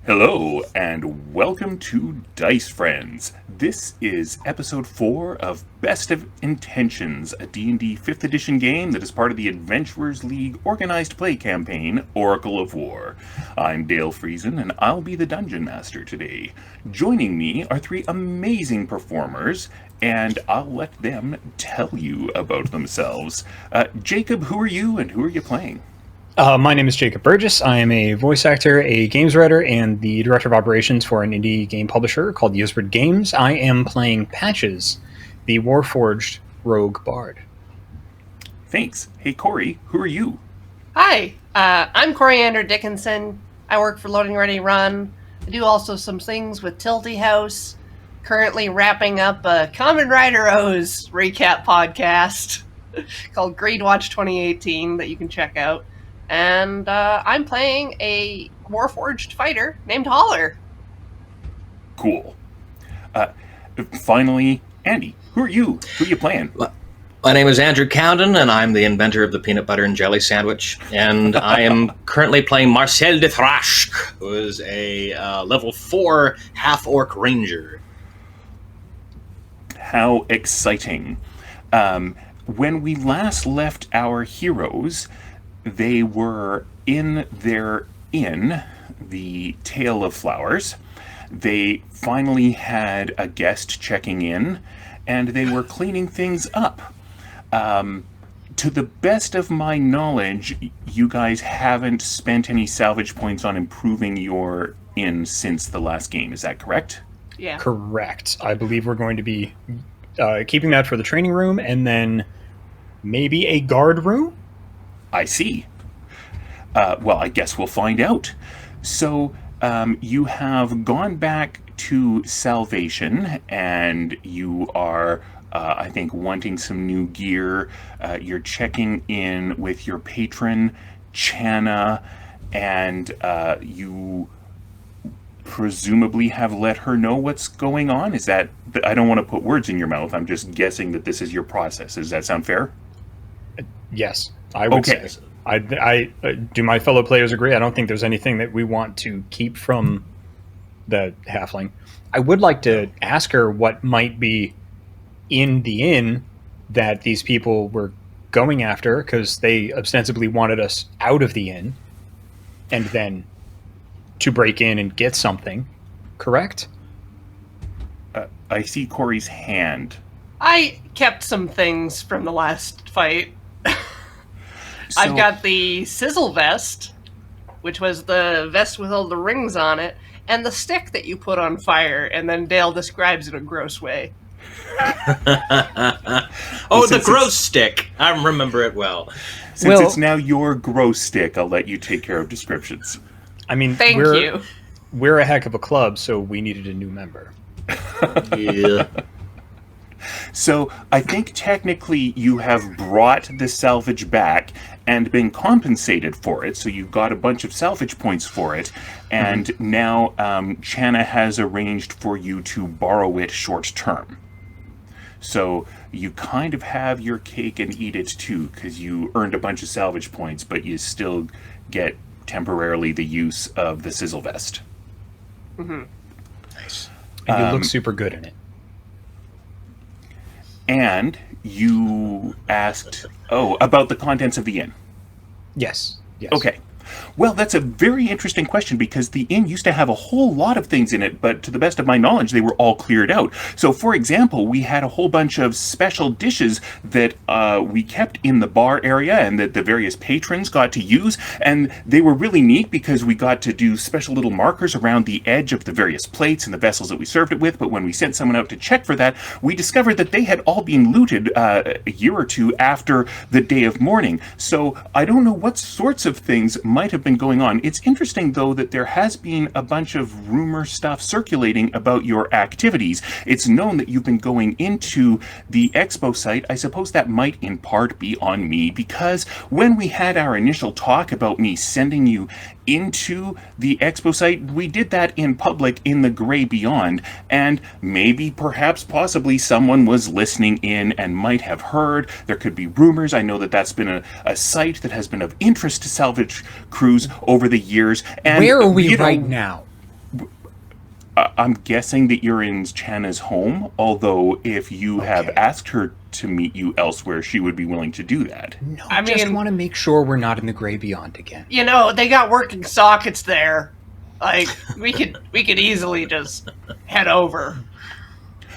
Hello, and welcome to Dice Friends. This is episode 4 of Best of Intentions, a D&D 5th edition game that is part of the Adventurers League organized play campaign, Oracle of War. I'm Dale Friesen, and I'll be the Dungeon Master today. Joining me are 3 amazing performers, and I'll let them tell you about themselves. Jacob, who are you, and who are you playing? My name is Jacob Burgess. I am a voice actor, a games writer, and the director of operations for an indie game publisher called Yosbert Games. I am playing Patches, the Warforged rogue bard. Thanks. Hey, Corey, who are you? Hi, I'm Coriander Dickinson. I work for LoadingReadyRun. I do also some things with Tilty House. Currently wrapping up a Kamen Rider O's recap podcast called Grade Watch 2018 that you can check out. And I'm playing a Warforged fighter named Holler. Cool. Finally, Andy, who are you? Who are you playing? My name is Andrew Cowden, and I'm the inventor of the peanut butter and jelly sandwich. And I am currently playing Marcel de Thrashk, who is a level 4 half-orc ranger. How exciting. When we last left our heroes, they were in their inn, the Tale of Flowers. They finally had a guest checking in, and they were cleaning things up. To the best of my knowledge, you guys haven't spent any salvage points on improving your inn since the last game. Is that correct? Yeah. Correct. I believe we're going to be keeping that for the training room, and then maybe a guard room? I see. Well, I guess we'll find out. So, you have gone back to Salvation, and you are, I think, wanting some new gear. You're checking in with your patron, Channa, and you presumably have let her know what's going on? Is that... I don't want to put words in your mouth. I'm just guessing that this is your process. Does that sound fair? Yes, I would say. I do my fellow players agree? I don't think there's anything that we want to keep from the halfling. I would like to ask her what might be in the inn that these people were going after, because they ostensibly wanted us out of the inn and then to break in and get something, correct? I see Corey's hand. I kept some things from the last fight. I've got the sizzle vest, which was the vest with all the rings on it, and the stick that you put on fire, and then Dale describes it in a gross way. The gross stick. I remember it well. Since it's now your gross stick, I'll let you take care of descriptions. I mean, Thank you. We're a heck of a club, so we needed a new member. Yeah. So I think technically you have brought the salvage back and been compensated for it, so you got a bunch of salvage points for it, and now Channa has arranged for you to borrow it short term. So you kind of have your cake and eat it too, because you earned a bunch of salvage points, but you still get temporarily the use of the sizzle vest. Mm-hmm. Nice. And you look super good in it. And you asked, about the contents of the inn. Yes. Okay. Well, that's a very interesting question, because the inn used to have a whole lot of things in it, but to the best of my knowledge, they were all cleared out. So, for example, we had a whole bunch of special dishes that we kept in the bar area and that the various patrons got to use, and they were really neat because we got to do special little markers around the edge of the various plates and the vessels that we served it with, but when we sent someone out to check for that, we discovered that they had all been looted a year or two after the day of mourning. So, I don't know what sorts of things might have been going on. It's interesting, though, that there has been a bunch of rumor stuff circulating about your activities. It's known that you've been going into the expo site. I suppose that might in part be on me, because when we had our initial talk about me sending you into the expo site, we did that in public in the Grey Beyond, and maybe, perhaps, possibly someone was listening in and might have heard. There could be rumors. I know that that's been a site that has been of interest to salvage crews over the years. And where are we right now? I'm guessing that you're in Chana's home, although if you have asked her to meet you elsewhere, she would be willing to do that. No, I just mean- want to make sure we're not in the gray beyond again. You know, they got working sockets there. Like, we could easily just head over.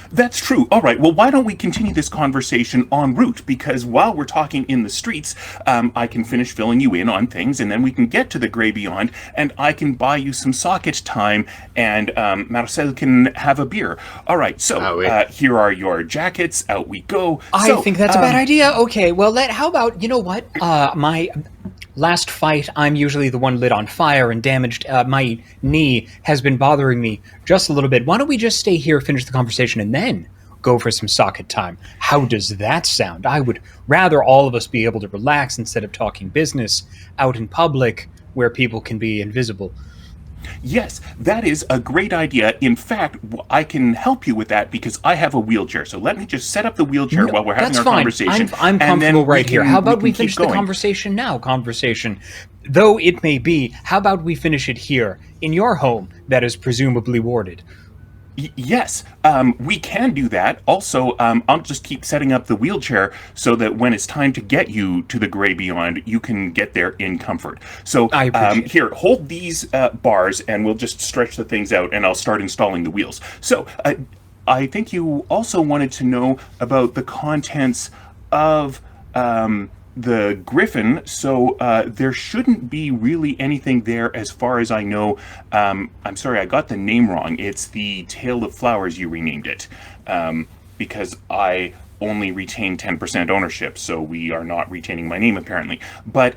That's true. All right. Well, why don't we continue this conversation en route? Because while we're talking in the streets, I can finish filling you in on things, and then we can get to the Grey Beyond, and I can buy you some socket time, and Marcel can have a beer. All right. So here are your jackets. Out we go. I think that's a bad idea. Okay. Well, how about, you know what? My last fight, I'm usually the one lit on fire and damaged. My knee has been bothering me just a little bit. Why don't we just stay here, finish the conversation, and then go for some socket time? How does that sound? I would rather all of us be able to relax instead of talking business out in public where people can be invisible. Yes, that is a great idea. In fact, I can help you with that because I have a wheelchair. So let me just set up the wheelchair while we're having our conversation. I'm comfortable right here. How about we finish the conversation now? Though it may be, how about we finish it here, in your home that is presumably warded? Yes, we can do that. Also, I'll just keep setting up the wheelchair so that when it's time to get you to the Grey Beyond, you can get there in comfort. So here, hold these bars, and we'll just stretch the things out, and I'll start installing the wheels. So I think you also wanted to know about the contents of the Griffin, so there shouldn't be really anything there as far as I know. I'm sorry, I got the name wrong. It's the Tale of Flowers, you renamed it, because I only retain 10% ownership, so we are not retaining my name apparently. But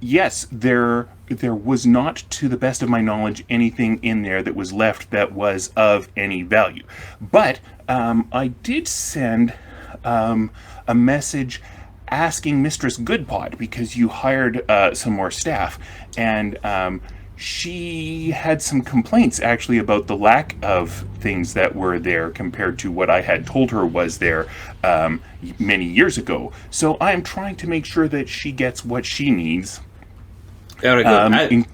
yes, there was not, to the best of my knowledge, anything in there that was left that was of any value. But I did send a message asking Mistress Goodpot, because you hired some more staff, and she had some complaints actually about the lack of things that were there compared to what I had told her was there many years ago. So I am trying to make sure that she gets what she needs. Very good. I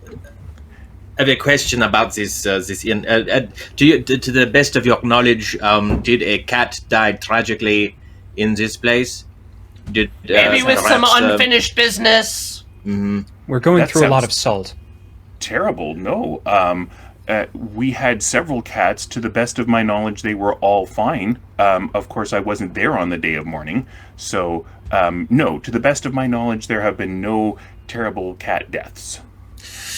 have a question about this. To the best of your knowledge, did a cat die tragically in this place? Maybe with some unfinished business. We're going through a lot of salt. Terrible. No. We had several cats. To the best of my knowledge, they were all fine. Of course, I wasn't there on the day of mourning. So, no. To the best of my knowledge, there have been no terrible cat deaths.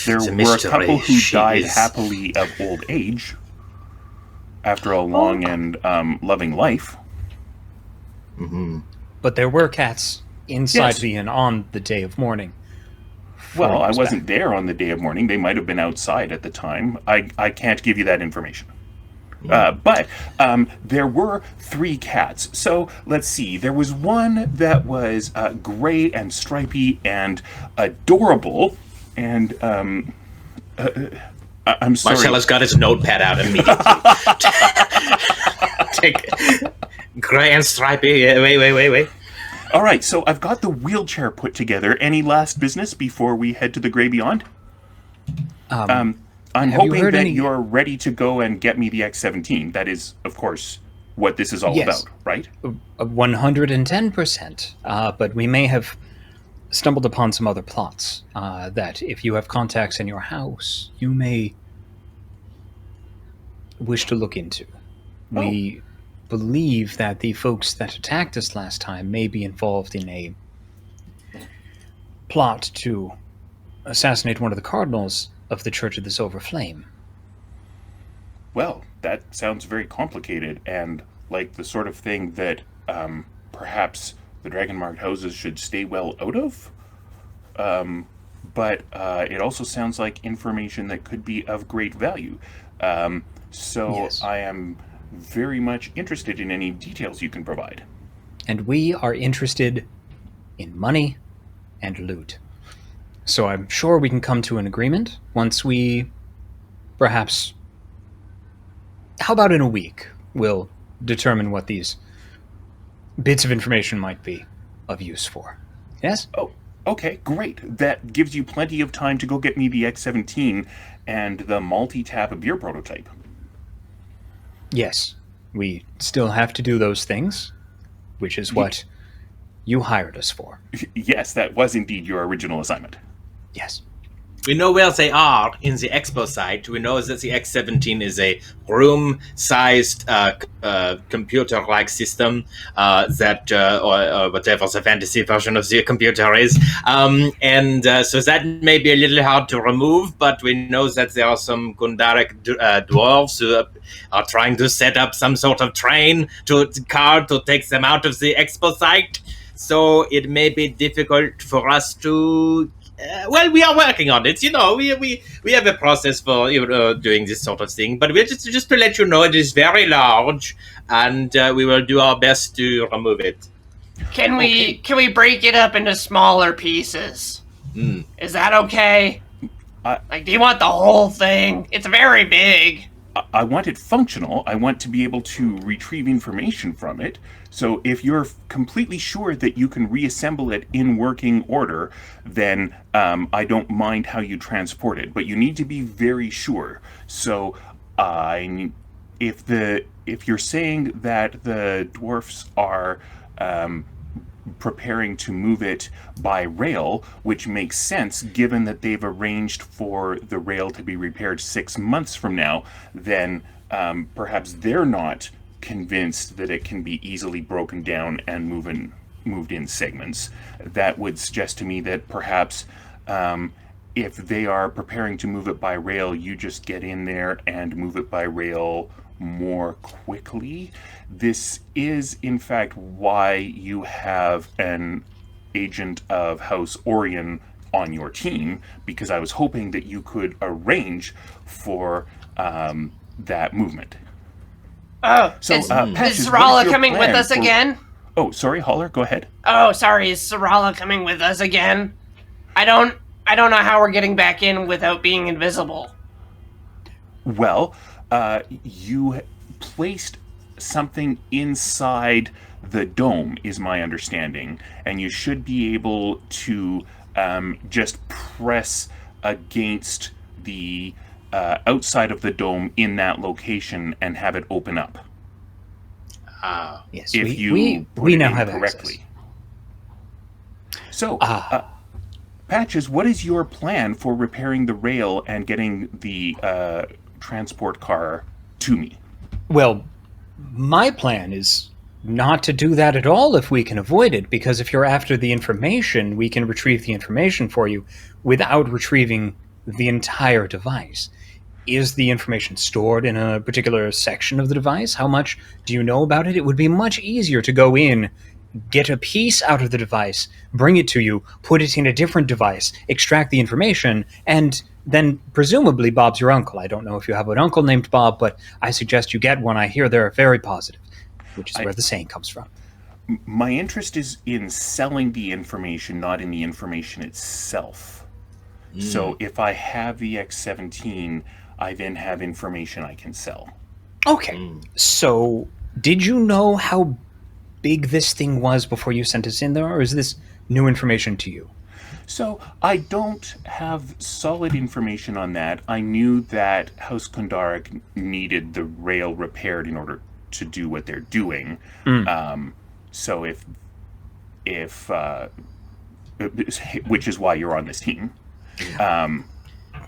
There were a couple who died happily of old age after a long and loving life. But there were cats inside the inn on the day of mourning. Well, I wasn't there on the day of mourning. They might have been outside at the time. I can't give you that information. But there were 3 cats. So let's see. There was one that was gray and stripy and adorable. And I'm sorry. Marcella's got his notepad out immediately. Take gray and stripy. Wait. All right, so I've got the wheelchair put together. Any last business before we head to the Grey Beyond? I'm hoping that you're ready to go and get me the X-17. That is, of course, what this is all about, right? 110%. But we may have stumbled upon some other plots that if you have contacts in your house, you may wish to look into. We believe that the folks that attacked us last time may be involved in a plot to assassinate one of the cardinals of the Church of the Silver Flame. Well, that sounds very complicated and like the sort of thing that perhaps the dragon-marked houses should stay well out of. But it also sounds like information that could be of great value. So I am very much interested in any details you can provide. And we are interested in money and loot. So I'm sure we can come to an agreement once we perhaps... How about in a week? We'll determine what these bits of information might be of use for. Yes? Oh, okay, great. That gives you plenty of time to go get me the X-17 and the multi-tap beer prototype. Yes, we still have to do those things, which is what you hired us for. Yes, that was indeed your original assignment. Yes. We know where they are in the expo site. We know that the X-17 is a room-sized computer-like system or whatever the fantasy version of the computer is. So that may be a little hard to remove, but we know that there are some Gundaric dwarves who are trying to set up some sort of car to take them out of the expo site. So it may be difficult for us to... we are working on it. We have a process for doing this sort of thing. But we're just to let you know, it is very large, and we will do our best to remove it. Can we break it up into smaller pieces? Is that okay? Do you want the whole thing? It's very big. I want it functional. I want to be able to retrieve information from it. So if you're completely sure that you can reassemble it in working order, then I don't mind how you transport it. But you need to be very sure. So if you're saying that the dwarfs are preparing to move it by rail, which makes sense given that they've arranged for the rail to be repaired 6 months from now, then perhaps they're not convinced that it can be easily broken down and moved in segments. That would suggest to me that perhaps if they are preparing to move it by rail, you just get in there and move it by rail more quickly. This is, in fact, why you have an agent of House Orion on your team, because I was hoping that you could arrange for that movement. Oh, so is Patches, Sarala coming with us again? Oh, sorry, Holler, go ahead. Oh, sorry, is Sarala coming with us again? I don't know how we're getting back in without being invisible. Well, you placed something inside the dome, is my understanding, and you should be able to just press against the outside of the dome in that location and have it open up. Yes, if we now have correctly. Access. So, Patches, what is your plan for repairing the rail and getting the transport car to me? Well, my plan is not to do that at all if we can avoid it, because if you're after the information, we can retrieve the information for you without retrieving the entire device. Is the information stored in a particular section of the device? How much do you know about it? It would be much easier to go in, get a piece out of the device, bring it to you, put it in a different device, extract the information, and then presumably Bob's your uncle. I don't know if you have an uncle named Bob, but I suggest you get one. I hear they're very positive, which is where the saying comes from. My interest is in selling the information, not in the information itself. So if I have the X-17, I then have information I can sell. Okay. So did you know how big this thing was before you sent us in there, or is this new information to you? So I don't have solid information on that. I knew that House Kundaric needed the rail repaired in order to do what they're doing. So if which is why you're on this team.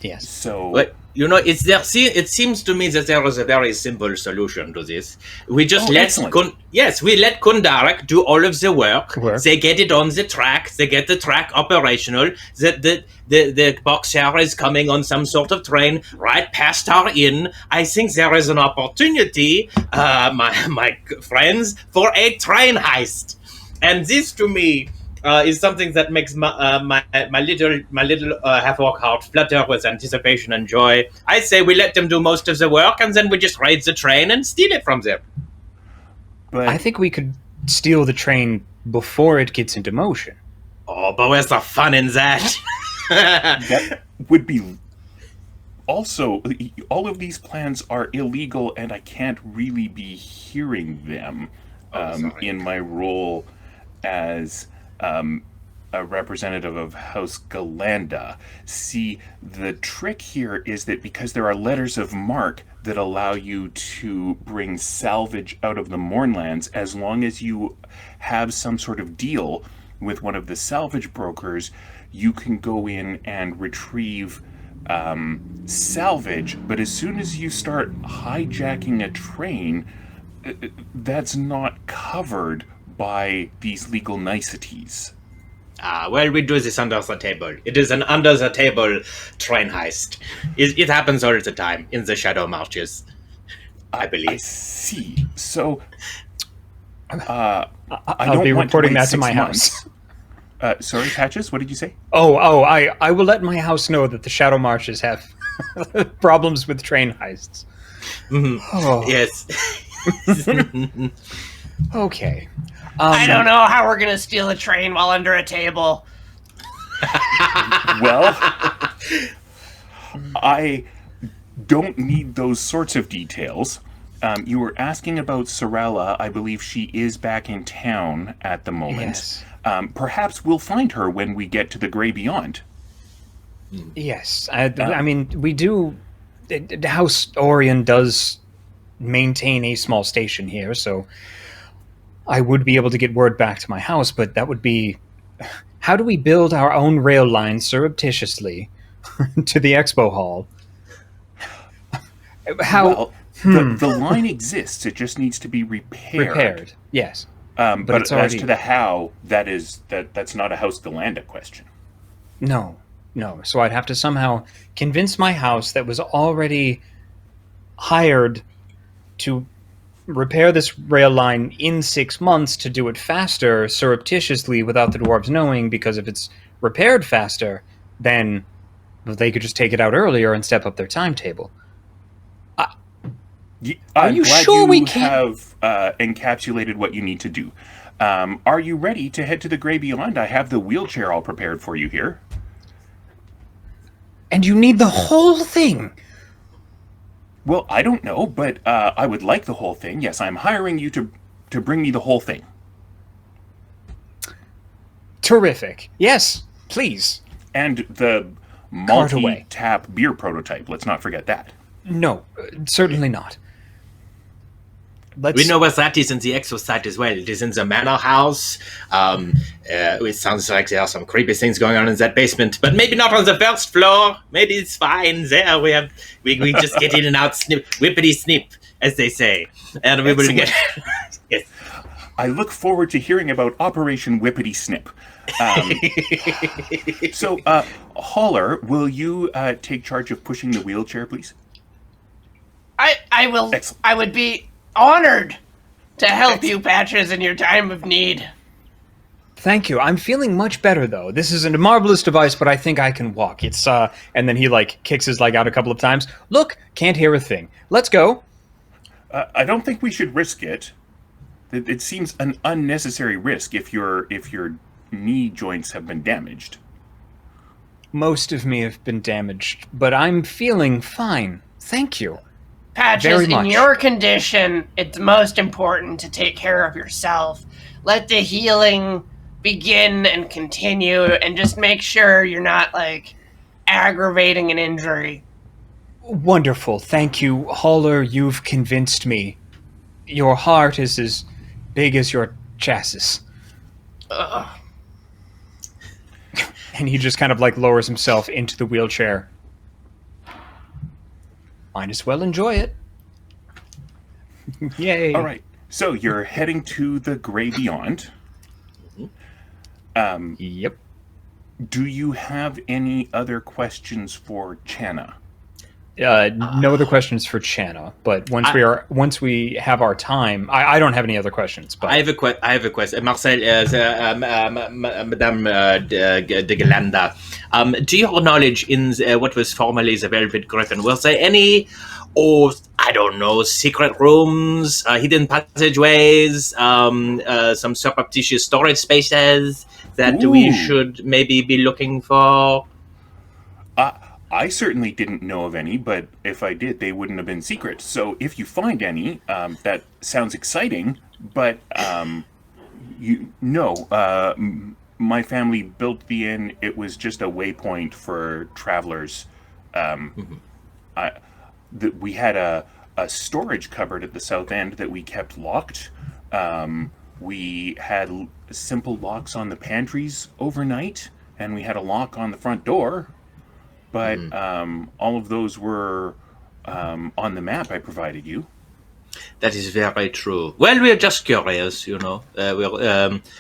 Yes. So, but it seems to me that there is a very simple solution to this. We just let Kundaric do all of the work. They get it on the track. They get the track operational. The box here is coming on some sort of train right past our inn. I think there is an opportunity, my friends, for a train heist, and this to me is something that makes my little half-orc heart flutter with anticipation and joy. I say we let them do most of the work, and then we just raid the train and steal it from them. but I think we could steal the train before it gets into motion. Oh, but where's the fun in that? that would be... Also, all of these plans are illegal, and I can't really be hearing them in my role as a representative of House Galanda. See, the trick here is that because there are letters of marque that allow you to bring salvage out of the Mournlands as long as you have some sort of deal with one of the salvage brokers. You can go in and retrieve salvage, but as soon as you start hijacking a train, that's not covered by these legal niceties. Well, we do this under the table. It is an under the table train heist. It happens all the time in the Shadow Marches, I believe. I see. So, I'll be reporting that to my house. Sorry, Patches, what did you say? I will let my house know that the Shadow Marches have problems with train heists. Mm-hmm. Oh. Yes. Okay. I don't know how we're gonna steal a train while under a table. Well, I don't need those sorts of details. You were asking about Sorella. I believe she is back in town at the moment. Yes. Perhaps we'll find her when we get to the Grey Beyond. Yes. I mean, we do... House Orion does maintain a small station here, so I would be able to get word back to my house, but that would be... How do we build our own rail line surreptitiously to the expo hall? How... Well, the line exists. It just needs to be repaired. Yes. But it's already... as to the how, that's not a House Delanda question. No. So I'd have to somehow convince my house that was already hired to repair this rail line in 6 months to do it faster, surreptitiously, without the dwarves knowing, because if it's repaired faster, then they could just take it out earlier and step up their timetable. Are you sure we can't have encapsulated what you need to do? Are you ready to head to the Grey Beyond? I have the wheelchair all prepared for you here. And you need the whole thing? Well, I don't know, but I would like the whole thing. Yes, I'm hiring you to bring me the whole thing. Terrific. Yes, please. And the multi-tap beer prototype. Let's not forget that. No, certainly not. We know where that is in the exo site as well. It is in the manor house. It sounds like there are some creepy things going on in that basement, but maybe not on the first floor. Maybe it's fine there. We just get in and out, whippity snip, as they say, and we will get. Yes. I look forward to hearing about Operation Whippity Snip. So, Haller, will you take charge of pushing the wheelchair, please? I will. Excellent. I would be honored to help you, Patches, in your time of need. Thank you. I'm feeling much better, though. This isn't a marvelous device, but I think I can walk. It's, and then he, kicks his leg out a couple of times. Look, can't hear a thing. Let's go. I don't think we should risk it. It seems an unnecessary risk if your knee joints have been damaged. Most of me have been damaged, but I'm feeling fine. Thank you. Patches, in your condition, it's most important to take care of yourself. Let the healing begin and continue, and just make sure you're not, aggravating an injury. Wonderful. Thank you, Haller. You've convinced me. Your heart is as big as your chassis. And he just kind of, lowers himself into the wheelchair. Might as well enjoy it. Yay. All right. So you're heading to the Grey Beyond. Yep. Do you have any other questions for Channa? No other questions for Channa, but once we have our time, I don't have any other questions. But I have a question, Marcel, Madame de Galanda. To your knowledge, in what was formerly the Velvet Griffin, was there any, secret rooms, hidden passageways, some surreptitious storage spaces that we should maybe be looking for? I certainly didn't know of any, but if I did, they wouldn't have been secret. So if you find any, that sounds exciting, but my family built the inn. It was just a waypoint for travelers. we had a storage cupboard at the south end that we kept locked. We had simple locks on the pantries overnight, and we had a lock on the front door. But all of those were on the map I provided you. That is very true. Well, we're just curious, you know.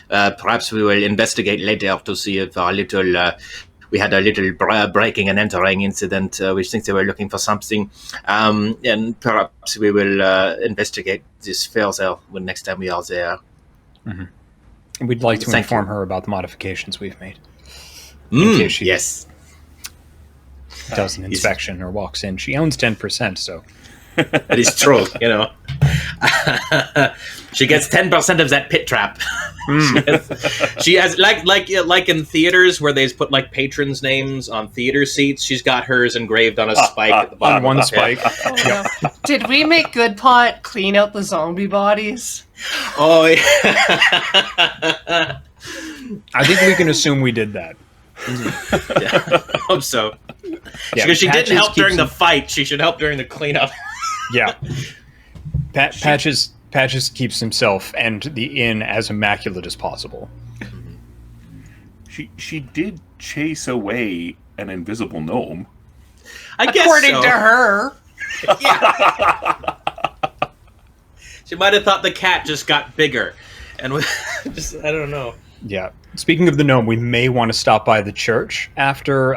Perhaps we will investigate later to see if we had a little breaking and entering incident. We think they were looking for something, and perhaps we will investigate this further when next time we are there. Mm-hmm. We'd like to Thank inform you. her about the modifications we've made. In case she Yes. does an inspection or walks in. She owns 10%, so... That is true, you know. She gets 10% of that pit trap. She has like in theaters where they put like patrons' names on theater seats. She's got hers engraved on a spike at the bottom. On one of the pit. spike. Oh, no. Did we make Good Pot clean out the zombie bodies? Oh, yeah. I think we can assume we did that. Yeah, I hope so. Yeah, Because she Patches didn't help during keeps the him- fight. She should help during the cleanup. Yeah. Patches keeps himself and the inn as immaculate as possible. She did chase away an invisible gnome. I guess According so. to her. Yeah. She might have thought the cat just got bigger. And just, I don't know. Yeah. Speaking of the gnome, we may want to stop by the church after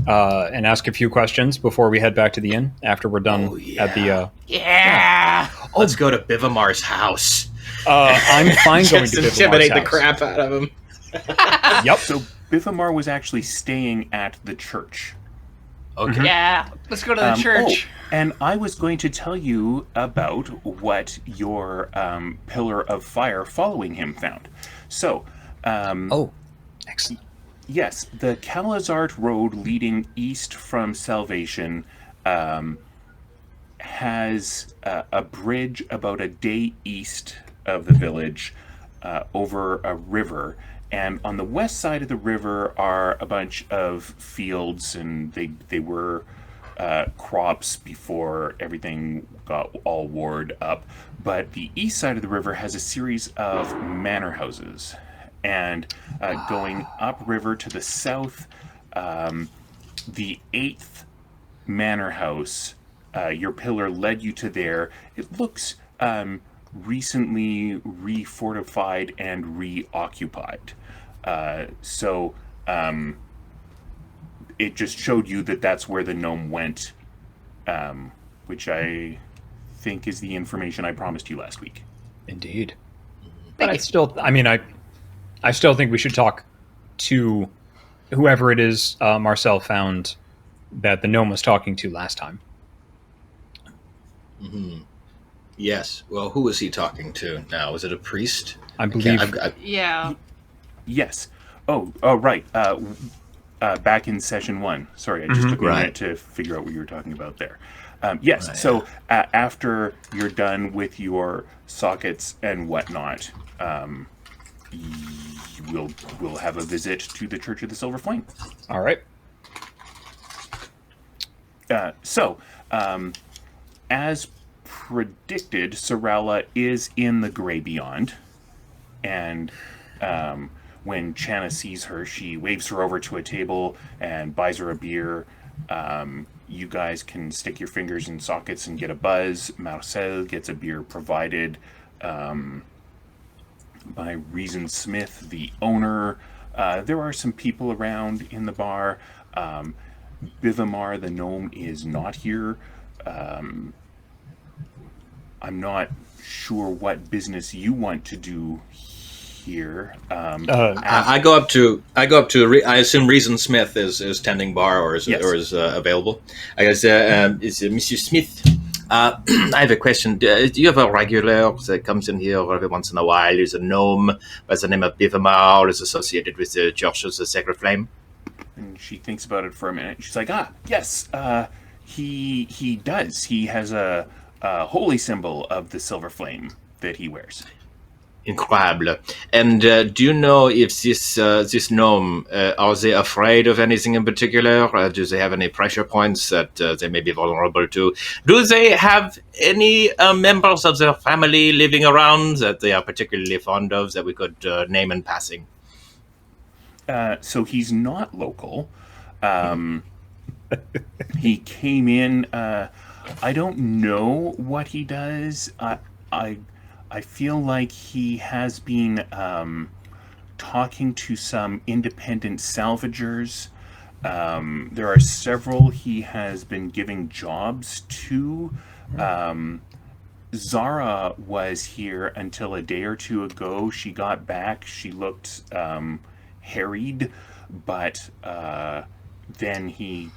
and ask a few questions before we head back to the inn after we're done at the Yeah. Let's go to Bivamar's house. I'm fine going Just to intimidate the house. crap out of him. Yep. So Bivamar was actually staying at the church. Okay. Yeah. Let's go to the church. And I was going to tell you about what your pillar of fire following him found. So, Excellent. yes, the Calazart Road leading east from Salvation has a bridge about a day east of the village over a river. And on the west side of the river are a bunch of fields, and they were crops before everything got all warred up. But the east side of the river has a series of manor houses. And going upriver to the south, the 8th manor house, your pillar led you to there. It looks recently refortified and reoccupied. So it just showed you that that's where the gnome went, which I think is the information I promised you last week. Indeed. But I still think we should talk to whoever it is Marcel found that the gnome was talking to last time. Yes. Well, who was he talking to now? Was it a priest? I believe... Yeah. Yes. Oh, right. Back in session 1. Sorry, I just took a minute to figure out what you were talking about there. Yes. Right. So after you're done with your sockets and whatnot, we'll have a visit to the Church of the Silver Flame. All right. So, as predicted, Sorella is in the Grey Beyond, and when Channa sees her, she waves her over to a table and buys her a beer. You guys can stick your fingers in sockets and get a buzz. Marcel gets a beer provided by Reason Smith, the owner. There are some people around in the bar. Bivamar, the gnome, is not here. I'm not sure what business you want to do here. I go up to. I assume Reason Smith is tending bar or is available. I guess it's Monsieur Smith. I have a question. Do you have a regular that comes in here every once in a while? Who's a gnome by the name of Bivamar, is associated with the Church of the Sacred Flame? And she thinks about it for a minute. She's like, yes, he does. He has a holy symbol of the silver flame that he wears. Incredible. And do you know if this gnome, are they afraid of anything in particular? Do they have any pressure points that they may be vulnerable to? Do they have any members of their family living around that they are particularly fond of that we could name in passing? So he's not local. He came in. I don't know what he does. I feel like he has been talking to some independent salvagers. There are several he has been giving jobs to. Zara was here until a day or two ago. She got back. She looked harried, but then he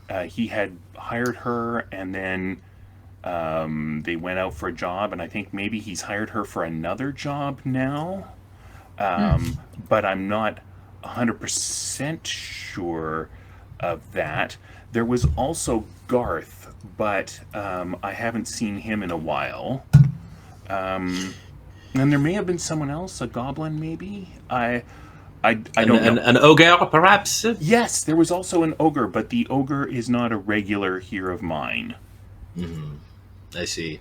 had hired her, and then they went out for a job, and I think maybe he's hired her for another job now. But I'm not 100% sure of that. There was also Garth, but I haven't seen him in a while. And there may have been someone else, a goblin maybe? I don't know. An ogre, perhaps? Yes, there was also an ogre, but the ogre is not a regular here of mine. I see.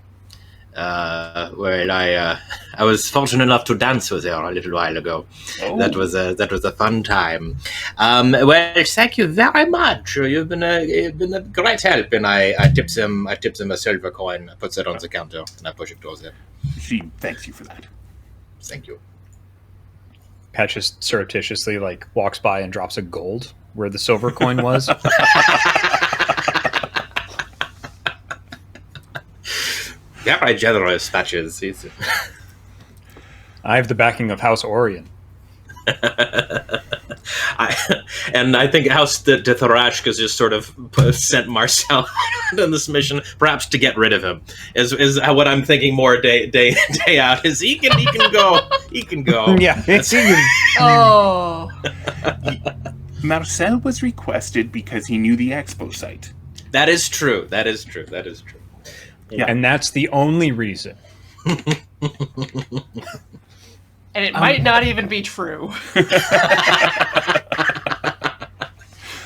Well, I was fortunate enough to dance with her a little while ago. Oh. That was a fun time. Well, thank you very much. You've been a great help, and I tips him a silver coin. I puts it on the counter, and I push it towards him. She thanks you for that. Thank you. Patches surreptitiously walks by and drops a gold where the silver coin was. Very generous, Patches. I have the backing of House Orion. I think House de Tharashk has just sort of sent Marcel on this mission, perhaps to get rid of him. Is what I'm thinking more day out. Is he can go. He can go. Yeah. Oh. Marcel was requested because he knew the expo site. That is true. Yeah. And that's the only reason. And it might not even be true.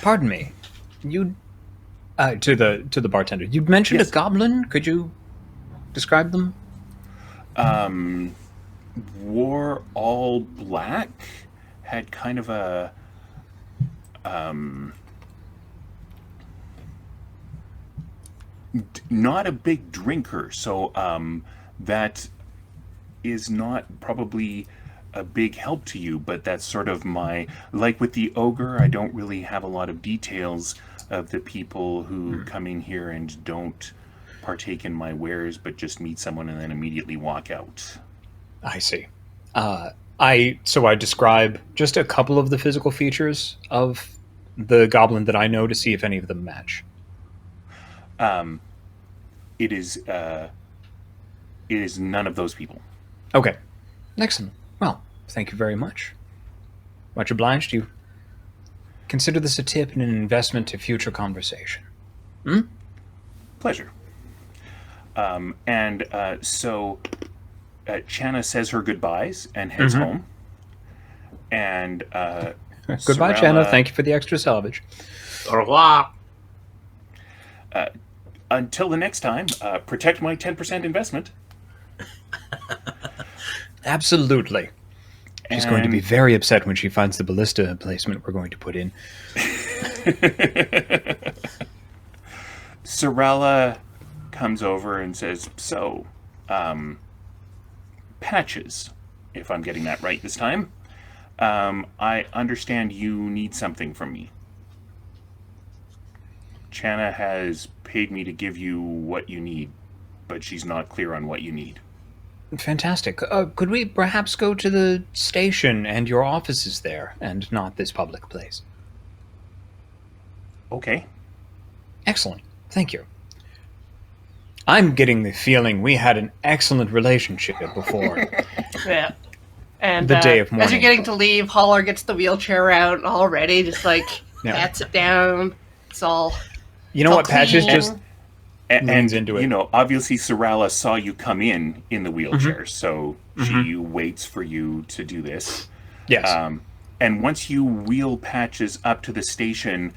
Pardon me. You to the bartender. You mentioned Yes. a goblin. Could you describe them? Wore all black, had kind of a not a big drinker, so that is not probably a big help to you, but that's sort of my, like with the ogre, I don't really have a lot of details of the people who come in here and don't partake in my wares, but just meet someone and then immediately walk out. I see. I describe just a couple of the physical features of the goblin that I know to see if any of them match. It is none of those people. Okay. Excellent. Well, thank you very much. Much obliged. You consider this a tip and an investment to future conversation. Pleasure. So Channa says her goodbyes and heads home. And Goodbye, Sorella- Channa. Thank you for the extra salvage. Au revoir. Until the next time, protect my 10% investment. Absolutely. She's going to be very upset when she finds the ballista placement we're going to put in. Sorella comes over and says, so, Patches, if I'm getting that right this time, I understand you need something from me. Channa has paid me to give you what you need, but she's not clear on what you need. Fantastic. Could we perhaps go to the station and your offices there, and not this public place? Okay. Excellent. Thank you. I'm getting the feeling we had an excellent relationship before. Yeah. And The day of as mourning. you're getting to leave, Holler gets the wheelchair out already, just Yeah. pats it down. It's all. You know what, Patches? clean. Just leans into it. You know, obviously Sorella saw you come in the wheelchair, so she waits for you to do this. Yes. And once you wheel Patches up to the station,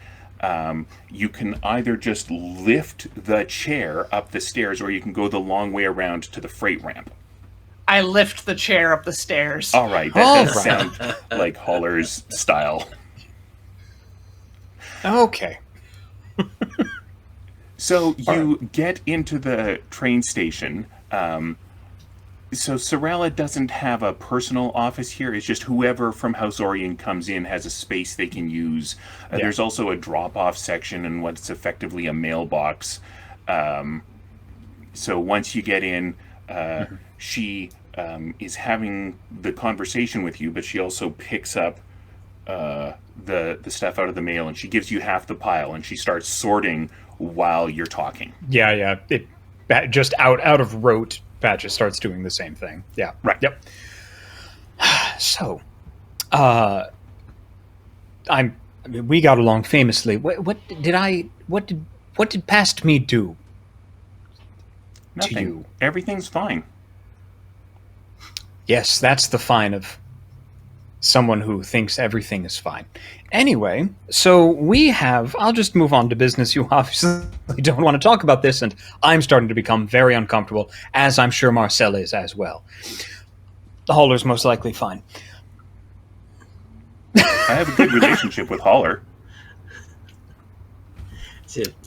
you can either just lift the chair up the stairs, or you can go the long way around to the freight ramp. I lift the chair up the stairs. All right, that does sound like Holler's style. Okay. So you get into the train station. So Sorella doesn't have a personal office here. It's just whoever from House Orion comes in has a space they can use. There's also a drop-off section and what's effectively a mailbox. So once you get in, she is having the conversation with you, but she also picks up the stuff out of the mail, and she gives you half the pile, and she starts sorting while you're talking. Yeah. It just out of rote, Patches starts doing the same thing. Yeah. Right. Yep. So, we got along famously. What did past me do? Nothing. To you? Everything's fine. Yes, that's the fine of someone who thinks everything is fine. Anyway, so I'll just move on to business. You obviously don't want to talk about this, and I'm starting to become very uncomfortable, as I'm sure Marcel is as well. The Holler's most likely fine. I have a good relationship with Holler.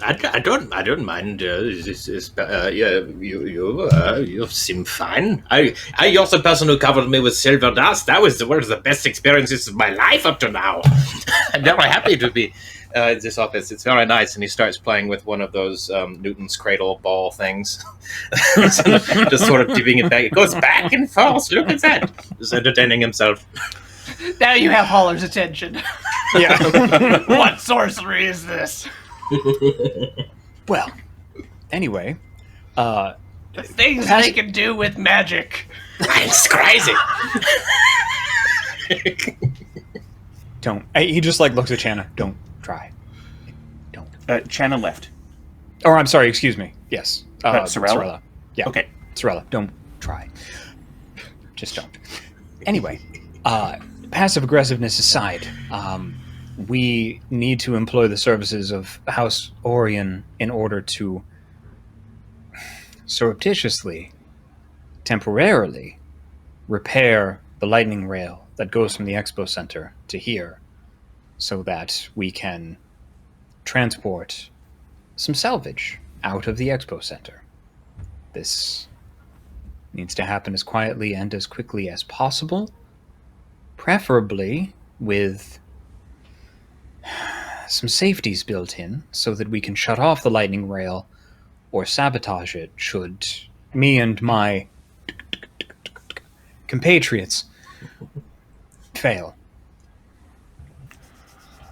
I don't mind. You seem fine. You're the person who covered me with silver dust. That was one of the best experiences of my life up to now. I'm very happy to be in this office. It's very nice. And he starts playing with one of those Newton's cradle ball things, just sort of giving it back. It goes back and forth. Look at that. Just entertaining himself. Now you have Holler's attention. Yeah. What sorcery is this? Well, anyway, The things they can do with magic. It's crazy. don't. He just looks at Channa. Don't try. Don't. Channa left. Or I'm sorry. Excuse me. Yes. Sorella? Yeah. Okay. Sorella. Don't try. Just don't. Anyway, passive aggressiveness aside, we need to employ the services of House Orion in order to surreptitiously, temporarily, repair the lightning rail that goes from the Expo Center to here, so that we can transport some salvage out of the Expo Center. This needs to happen as quietly and as quickly as possible, preferably with some safeties built in so that we can shut off the lightning rail or sabotage it should me and my compatriots fail.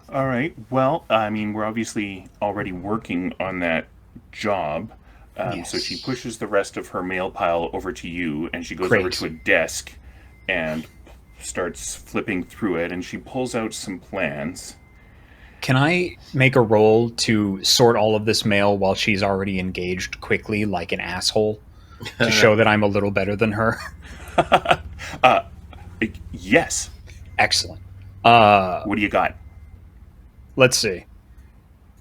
All right. Well, I mean, we're obviously already working on that job. Yes. So she pushes the rest of her mail pile over to you, and she goes Great. over to a desk and starts flipping through it, and she pulls out some plans. Can I make a roll to sort all of this mail while she's already engaged quickly like an asshole to show that I'm a little better than her? Yes. Excellent. What do you got? Let's see.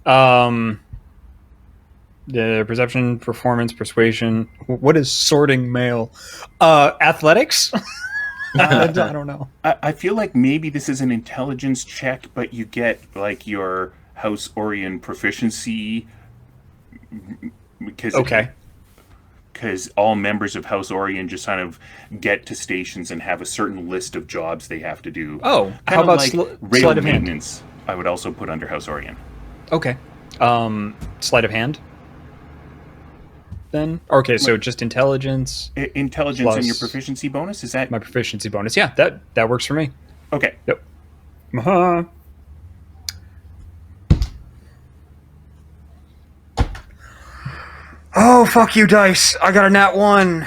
The perception, performance, persuasion. What is sorting mail? Athletics? I don't know. I feel like maybe this is an intelligence check, but you get like your House Orion proficiency because because all members of House Orion just kind of get to stations and have a certain list of jobs they have to do. Oh, Kinda how about like rail sleight of hand? maintenance? I would also put under House Orion. Okay. Sleight of hand? Then? Okay, so just intelligence. Intelligence Plus and your proficiency bonus, is that? My proficiency bonus. Yeah, that works for me. Okay. Yep. Uh-huh. Oh, fuck you, dice. I got a nat 1.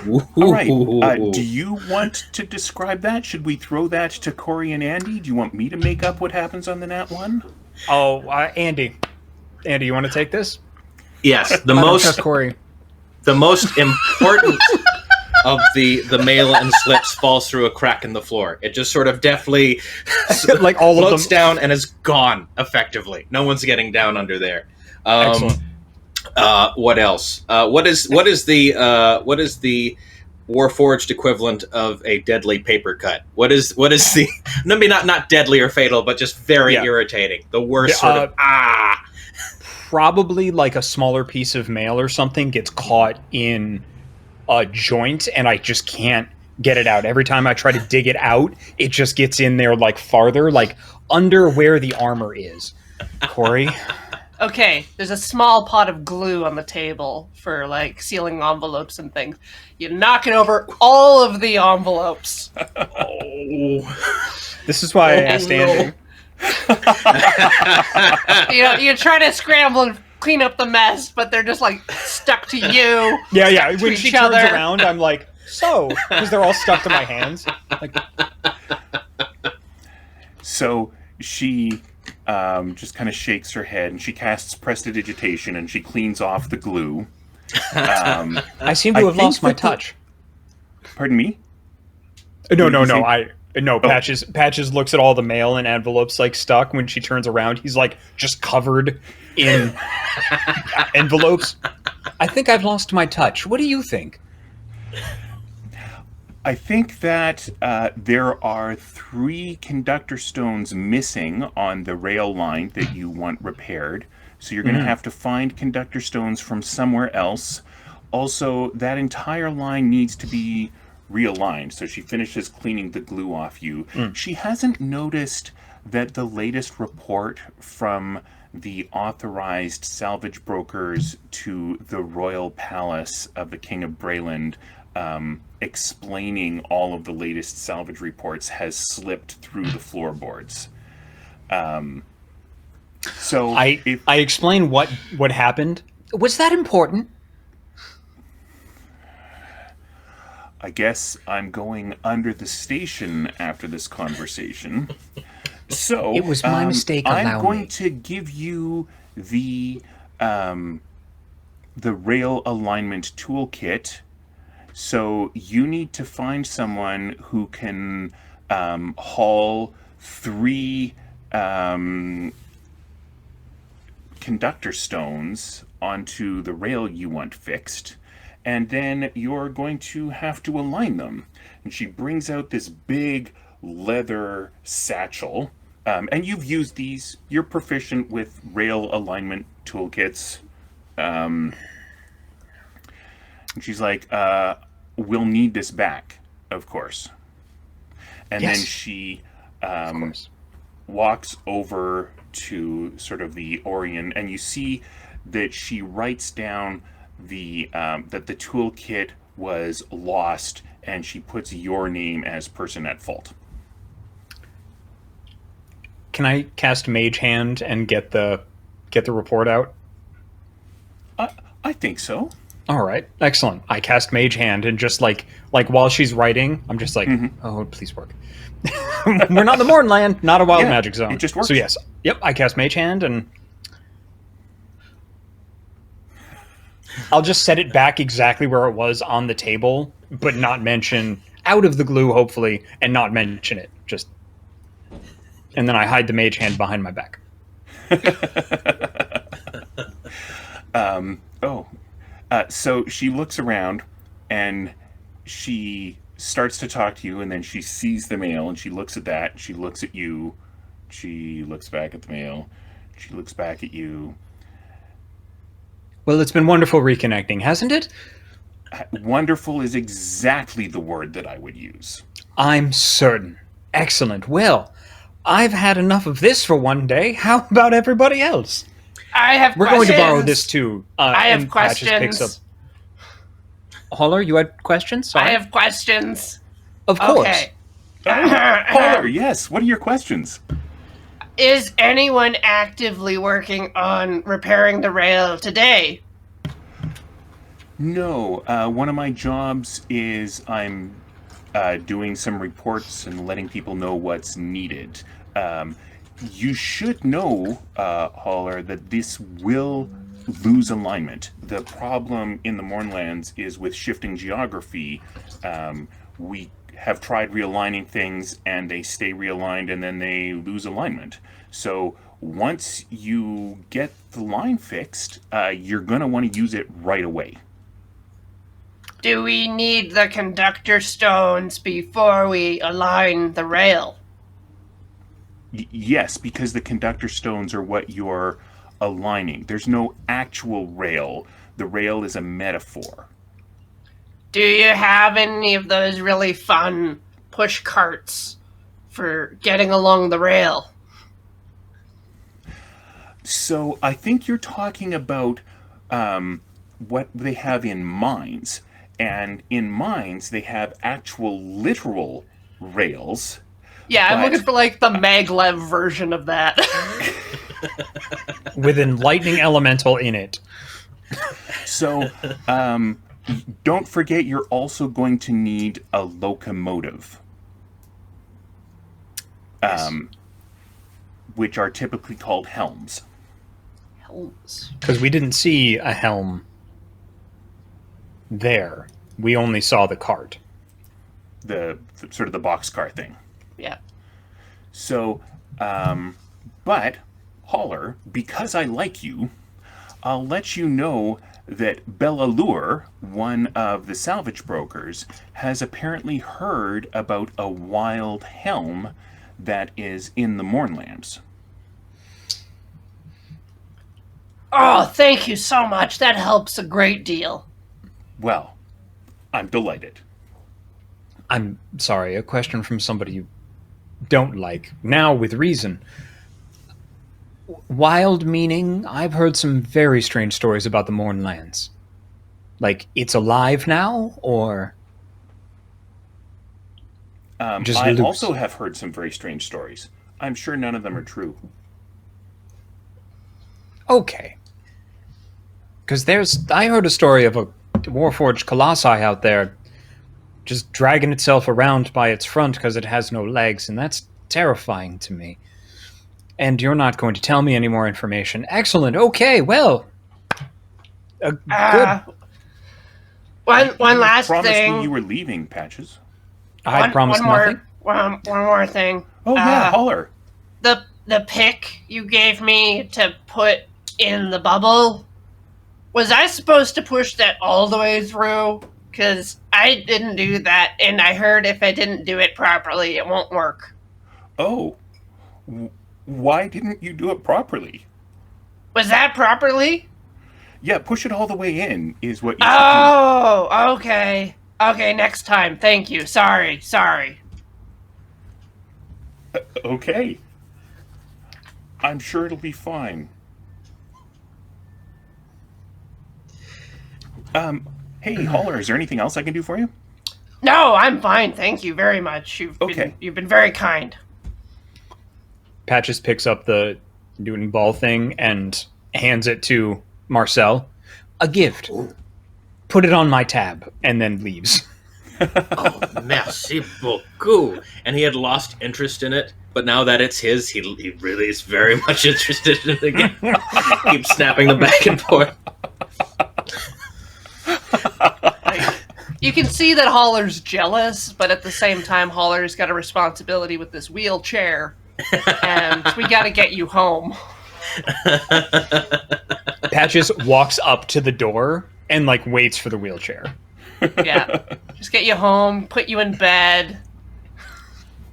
All right. Do you want to describe that? Should we throw that to Corey and Andy? Do you want me to make up what happens on the nat 1? Oh, Andy. Andy, you want to take this? Yes, I don't trust Corey. the most important of the mail and slips falls through a crack in the floor. It just sort of deftly Like all of floats them. down and is gone effectively. No one's getting down under there. Excellent. What else? What is the Warforged equivalent of a deadly paper cut? What is the maybe not deadly or fatal, but just very irritating. The worst sort of Probably like a smaller piece of mail or something gets caught in a joint, and I just can't get it out. Every time I try to dig it out, it just gets in there like farther, like under where the armor is. Corey? Okay, there's a small pot of glue on the table for like sealing envelopes and things. You knock it over all of the envelopes. This is why I asked Andrew. You try to scramble and clean up the mess, but they're just like stuck to you. Yeah. When each she turns other. around, I'm like, so, because they're all stuck to my hands. Like, So she just kind of shakes her head, and she casts prestidigitation, and she cleans off the glue. I seem to have lost my touch. Pardon me? No. Patches looks at all the mail and envelopes like stuck. When she turns around, he's like just covered in envelopes. I think I've lost my touch. What do you think? I think that there are 3 conductor stones missing on the rail line that you want repaired. So you're going to have to find conductor stones from somewhere else. Also, that entire line needs to be realigned. So she finishes cleaning the glue off you. She hasn't noticed that the latest report from the authorized salvage brokers to the royal palace of the King of Breland, explaining all of the latest salvage reports, has slipped through the floorboards. So I explain what happened. Was that important? I guess I'm going under the station after this conversation. So It was my mistake, allow I'm going me. to give you the rail alignment toolkit. So you need to find someone who can haul 3 conductor stones onto the rail you want fixed, and then you're going to have to align them. And she brings out this big leather satchel, and you've used these. You're proficient with rail alignment toolkits. And she's like, we'll need this back, of course. And Yes. then she Of course. walks over to sort of the Orion, and you see that she writes down that the toolkit was lost, and she puts your name as person at fault. Can I cast Mage Hand and get the report out? I think so. All right, excellent. I cast Mage Hand and just like while she's writing, I'm just like, oh, please work. We're not in the Mornland, not a wild Yeah, magic zone. it just works. So yes, yep. I cast Mage Hand and I'll just set it back exactly where it was on the table, but not mention out of the glue, hopefully, and not mention it. Just, and then I hide the Mage Hand behind my back. So she looks around, and she starts to talk to you, and then she sees the mail, and she looks at that. She looks at you. She looks back at the mail. She looks back at you. Well, it's been wonderful reconnecting, hasn't it? Wonderful is exactly the word that I would use. I'm certain. Excellent. Well, I've had enough of this for one day. How about everybody else? I have We're questions. going to borrow this too. I have and Patches picks questions. up. Holler, you had questions? Sorry. I have questions. Of course. Okay. Holler, yes. What are your questions? Is anyone actively working on repairing the rail today? No. One of my jobs is I'm doing some reports and letting people know what's needed. You should know, Holler, that this will lose alignment. The problem in the Mournlands is with shifting geography. We have tried realigning things and they stay realigned and then they lose alignment. So once you get the line fixed, you're going to want to use it right away. Do we need the conductor stones before we align the rail? Yes, because the conductor stones are what you're aligning. There's no actual rail. The rail is a metaphor. Do you have any of those really fun push carts for getting along the rail? So I think you're talking about what they have in mines. And in mines, they have actual literal rails. Yeah, I'm looking for like the maglev version of that. With an lightning elemental in it. So don't forget you're also going to need a locomotive. Which are typically called helms. Helms. Because we didn't see a helm there. We only saw the cart. The sort of the boxcar thing. Yeah. So, but, Holler, because I like you, I'll let you know that Bellalure, one of the salvage brokers, has apparently heard about a wild helm that is in the Mournlands. Oh, thank you so much. That helps a great deal. Well, I'm delighted. I'm sorry, a question from somebody you don't like. Now, with reason. Wild meaning, I've heard some very strange stories about the Mournlands. Like, it's alive now, or just I loose? also have heard some very strange stories. I'm sure none of them are true. Okay. Because I heard a story of a Warforged Colossi out there just dragging itself around by its front because it has no legs, and that's terrifying to me. And you're not going to tell me any more information. Excellent. Okay, well. Good. One last Promised thing. me you were leaving, Patches. I promise nothing. One more thing. Oh, yeah, Holler. The pick you gave me to put in the bubble, was I supposed to push that all the way through? Because I didn't do that, and I heard if I didn't do it properly, it won't work. Oh. Why didn't you do it properly? Was that properly? Yeah, push it all the way in is what you should Oh, okay. Okay, next time. Thank you. Sorry. do. Okay. I'm sure it'll be fine. Hey, Holler, is there anything else I can do for you? No, I'm fine. Thank you very much. You've been very kind. Patches picks up the Newton ball thing and hands it to Marcel. A gift. Put it on my tab, and then leaves. Oh, merci beaucoup. And he had lost interest in it, but now that it's his, he really is very much interested in it again. Keeps snapping them back and forth. You can see that Holler's jealous, but at the same time, Holler's got a responsibility with this wheelchair, and we got to get you home. Patches walks up to the door and waits for the wheelchair. Yeah, just get you home, put you in bed,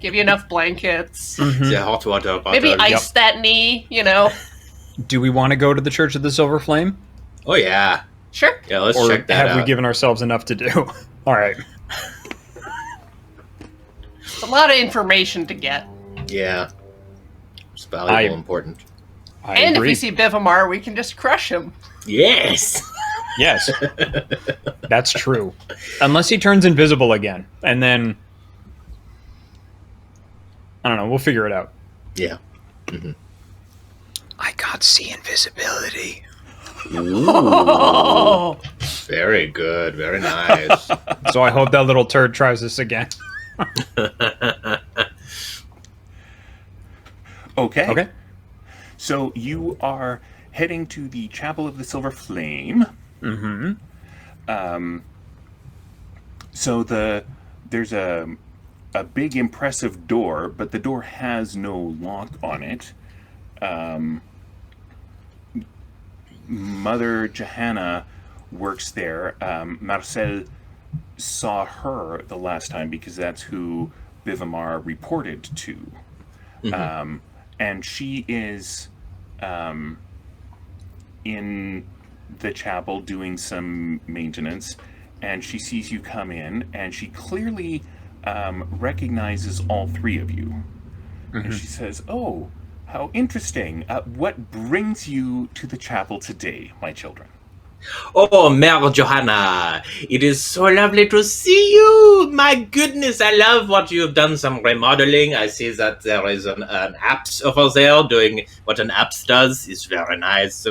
give you enough blankets, Yeah, hot water. maybe ice that knee. Do we want to go to the Church of the Silver Flame? Oh yeah. Sure. Yeah, let's Or check that out. have we given ourselves enough to do? All right. It's a lot of information to get. Yeah. It's valuable, important. I agree. If we see Bivamar, we can just crush him. Yes! Yes. That's true. Unless he turns invisible again. And then... I don't know. We'll figure it out. Yeah. Mm-hmm. I can't see invisibility. Oh! Very good. Very nice. So I hope that little turd tries this again. Okay. Okay. So you are heading to the Chapel of the Silver Flame. So there's a big impressive door, but the door has no lock on it. Mother Johanna works there. Marcel saw her the last time because that's who Bivamar reported to. And she is in the chapel doing some maintenance, and she sees you come in, and she clearly recognizes all three of you. And she says, "Oh, how interesting. What brings you to the chapel today, my children?" Oh, Mère Johanna, it is so lovely to see you. My goodness, I love what you've done, some remodeling. I see that there is an apps over there doing what an apps does. It's very nice.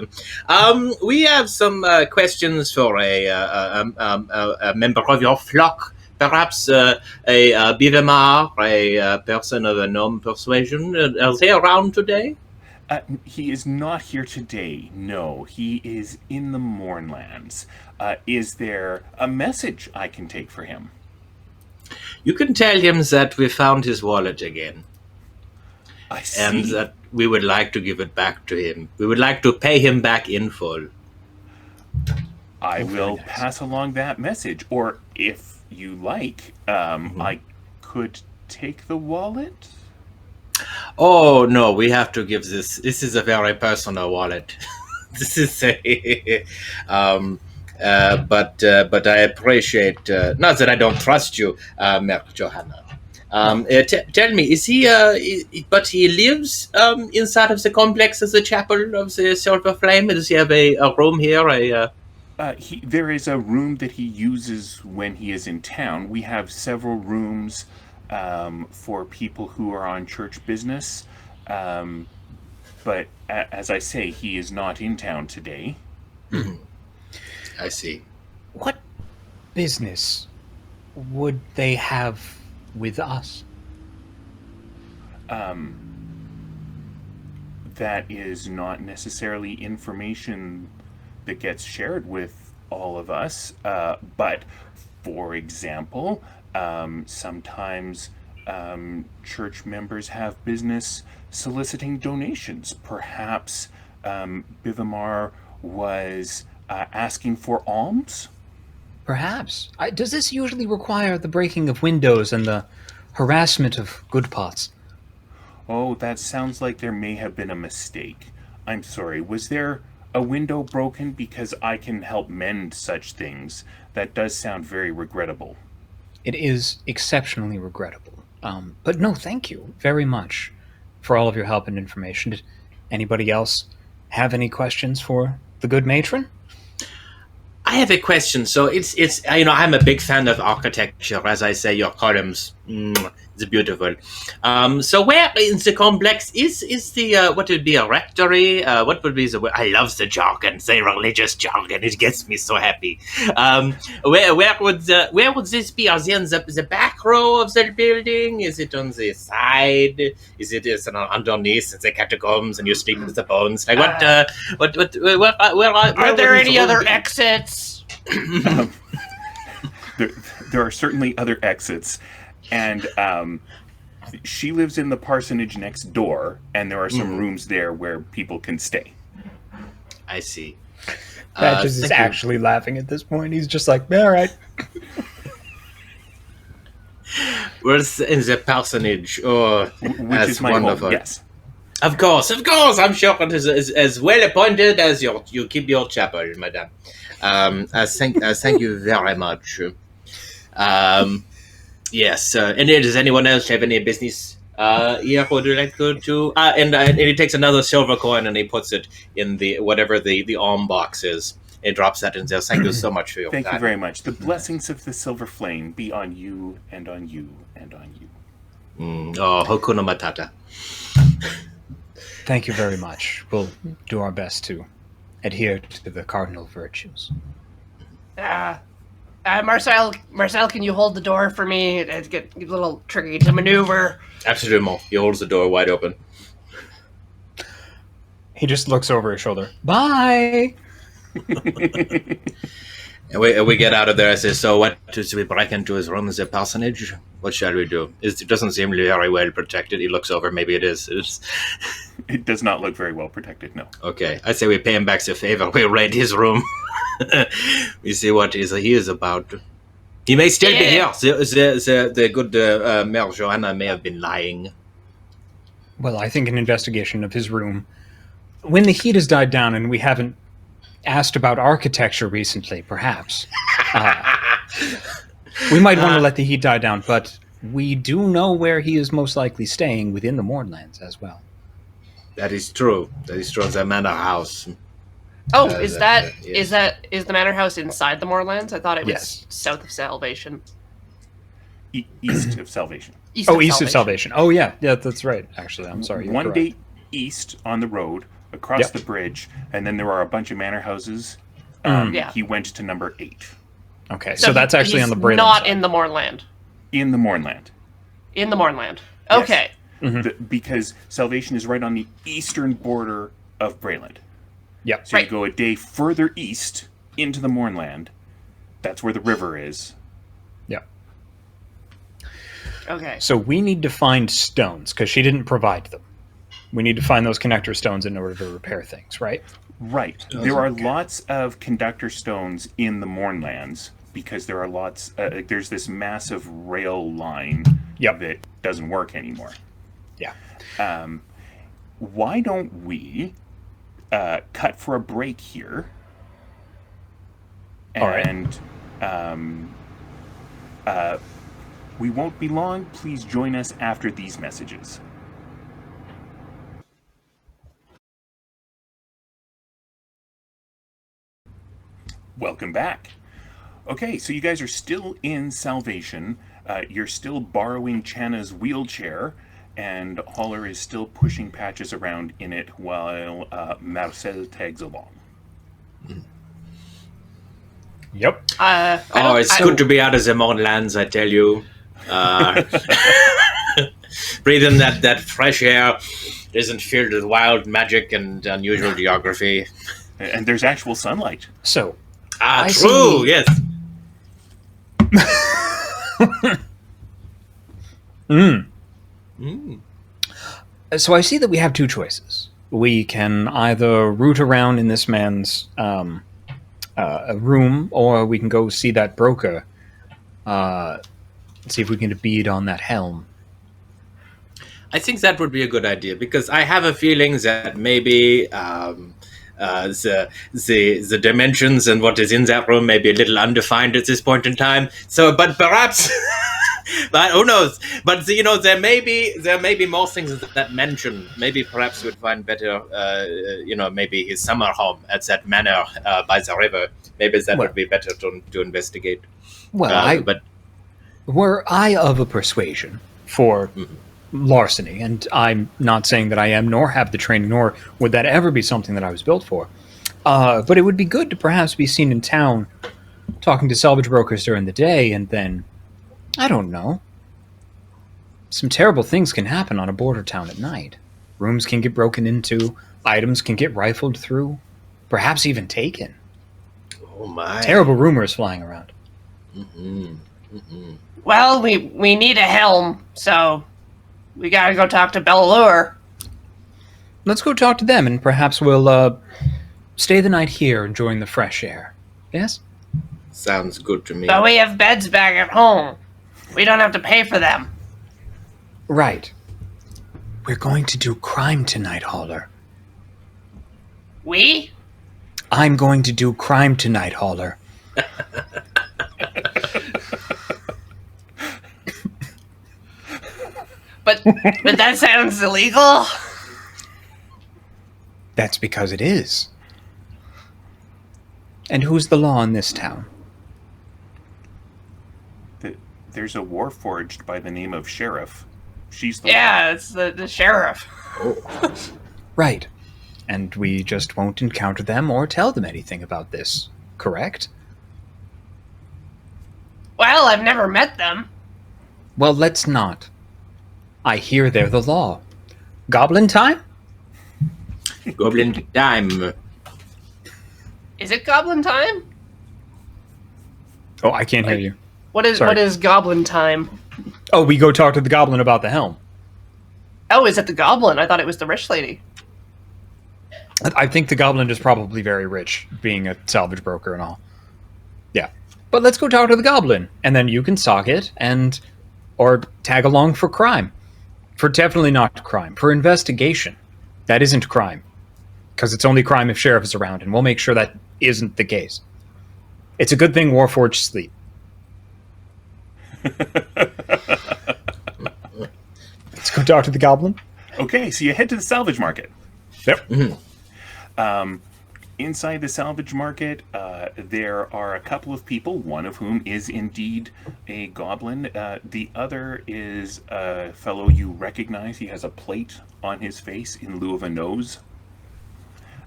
We have some questions for a member of your flock. Perhaps a Bivamar, a person of a gnome persuasion. Are they around today? He is not here today. No, he is in the Mournlands. Is there a message I can take for him? You can tell him that we found his wallet again. I see. And that we would like to give it back to him. We would like to pay him back in full. I will pass along that message. Or if you like, I could take the wallet? Oh, no, we have to give this. This is a very personal wallet. This is a... but I appreciate... not that I don't trust you, Mère Johanna. Tell me, is he... but he lives inside of the complex of the Chapel of the Silver Flame? Does he have a room here? There is a room that he uses when he is in town. We have several rooms for people who are on church business. But as I say, he is not in town today. I see. What business would they have with us? That is not necessarily information that gets shared with all of us. But, for example, sometimes church members have business soliciting donations. Perhaps Bivamar was asking for alms? Perhaps. Does this usually require the breaking of windows and the harassment of good pots? Oh, that sounds like there may have been a mistake. I'm sorry, was there a window broken? Because I can help mend such things. That does sound very regrettable. It is exceptionally regrettable. But no, thank you very much for all of your help and information. Did anybody else have any questions for the good matron? I have a question. So it's I'm a big fan of architecture. As I say, your columns, it's beautiful. So where in the complex is the what would be a rectory? What would be the word? I love the jargon, the religious jargon. It gets me so happy. Where would this be? Are they in the back row of the building? Is it on the side? Is it underneath in the catacombs and you sleep with the bones? Like where are there any other exits? There are certainly other exits, and she lives in the parsonage next door, and there are some rooms there where people can stay. I see. Patches is actually laughing at this point. He's just like, all right. Where's in the parsonage? Oh, Which is my wonderful. home, yes. Of course. I'm sure it is as well appointed as you keep your chapel, madame. Thank you very much. Yes. And does anyone else have any business here? Would you like to? And he takes another silver coin and he puts it in the whatever the arm box is. He drops that in there. Thank you so much for your Thank time. you very much. The blessings of the Silver Flame be on you and on you and on you. Hakuna Matata. Thank you very much. We'll do our best to adhere to the cardinal virtues. Marcel, can you hold the door for me? It's get a little tricky to maneuver. Absolutely. He holds the door wide open. He just looks over his shoulder. Bye! And we get out of there. I say, so what? Should we break into his room as a parsonage? What shall we do? It doesn't seem very well protected. He looks over. Maybe it is. It does not look very well protected, no. Okay, I say we pay him back a favor. We raid his room. We see what he is about. He may still be here. The good Mère Joanna may have been lying. Well, I think an investigation of his room, when the heat has died down and we haven't asked about architecture recently, perhaps, we might want to let the heat die down, but we do know where he is most likely staying within the Mournlands as well. That is true. It's a manor house. Oh, is the manor house inside the Moorlands? I thought it was south of Salvation. East of Salvation. East of Salvation. Oh, yeah, that's right. Actually, I'm sorry. One day east on the road, across the bridge, and then there are a bunch of manor houses. He went to number 8. Okay, so that's actually on the Braylon not side. in the Moorland. In the Mournland. In the Moorland. Okay. Yes. Because Salvation is right on the eastern border of Brayland. Yep. So you go a day further east into the Mournland. That's where the river is. Yep. Okay. So we need to find stones, because she didn't provide them. We need to find those connector stones in order to repair things, right? Right. There are lots of conductor stones in the Mournlands, because there are lots... there's this massive rail line that doesn't work anymore. Yeah. Why don't we... cut for a break here, and we won't be long. Please join us after these messages. Welcome back. Okay, so you guys are still in Salvation. You're still borrowing Channa's wheelchair, and Holler is still pushing Patches around in it while Marcel tags along. Yep. It's good to be out of the Mournlands, I tell you. Breathing that fresh air isn't filled with wild magic and unusual geography. And there's actual sunlight. So, true, yes. So I see that we have two choices. We can either root around in this man's room, or we can go see that broker, see if we can get a bead on that helm. I think that would be a good idea, because I have a feeling that maybe the dimensions and what is in that room may be a little undefined at this point in time. So, but perhaps... But who knows? But there may be more things that mention. Maybe perhaps we'd find better. Maybe his summer home at that manor by the river. Maybe that would be better to investigate. Well, were I of a persuasion for larceny, and I'm not saying that I am, nor have the training, nor would that ever be something that I was built for. But it would be good to perhaps be seen in town, talking to salvage brokers during the day, and then. I don't know. Some terrible things can happen on a border town at night. Rooms can get broken into, items can get rifled through, perhaps even taken. Oh my. Terrible rumors flying around. Well, we need a helm, so we gotta go talk to Bellalure. Let's go talk to them, and perhaps we'll stay the night here enjoying the fresh air. Yes? Sounds good to me. But we have beds back at home. We don't have to pay for them. Right. We're going to do crime tonight, Holler. We? I'm going to do crime tonight, Holler. But that sounds illegal. That's because it is. And who's the law in this town? There's a warforged by the name of Sheriff. She's the it's the sheriff. Right. And we just won't encounter them or tell them anything about this, correct? Well, I've never met them. Well, let's not. I hear they're the law. Goblin time? Goblin time. Is it goblin time? Oh, I can't hear you. What is Sorry. goblin time? Oh, we go talk to the goblin about the helm. Oh, is it the goblin? I thought it was the rich lady. I think the goblin is probably very rich, being a salvage broker and all. Yeah. But let's go talk to the goblin, and then you can sock it, or tag along for crime. For definitely not crime. For investigation. That isn't crime. Because it's only crime if sheriff is around, and we'll make sure that isn't the case. It's a good thing Warforged sleep. Let's go talk to the goblin. Okay, so you head to the salvage market. Yep. Inside the salvage market, there are a couple of people, one of whom is indeed a goblin. The other is a fellow you recognize. He has a plate on his face in lieu of a nose.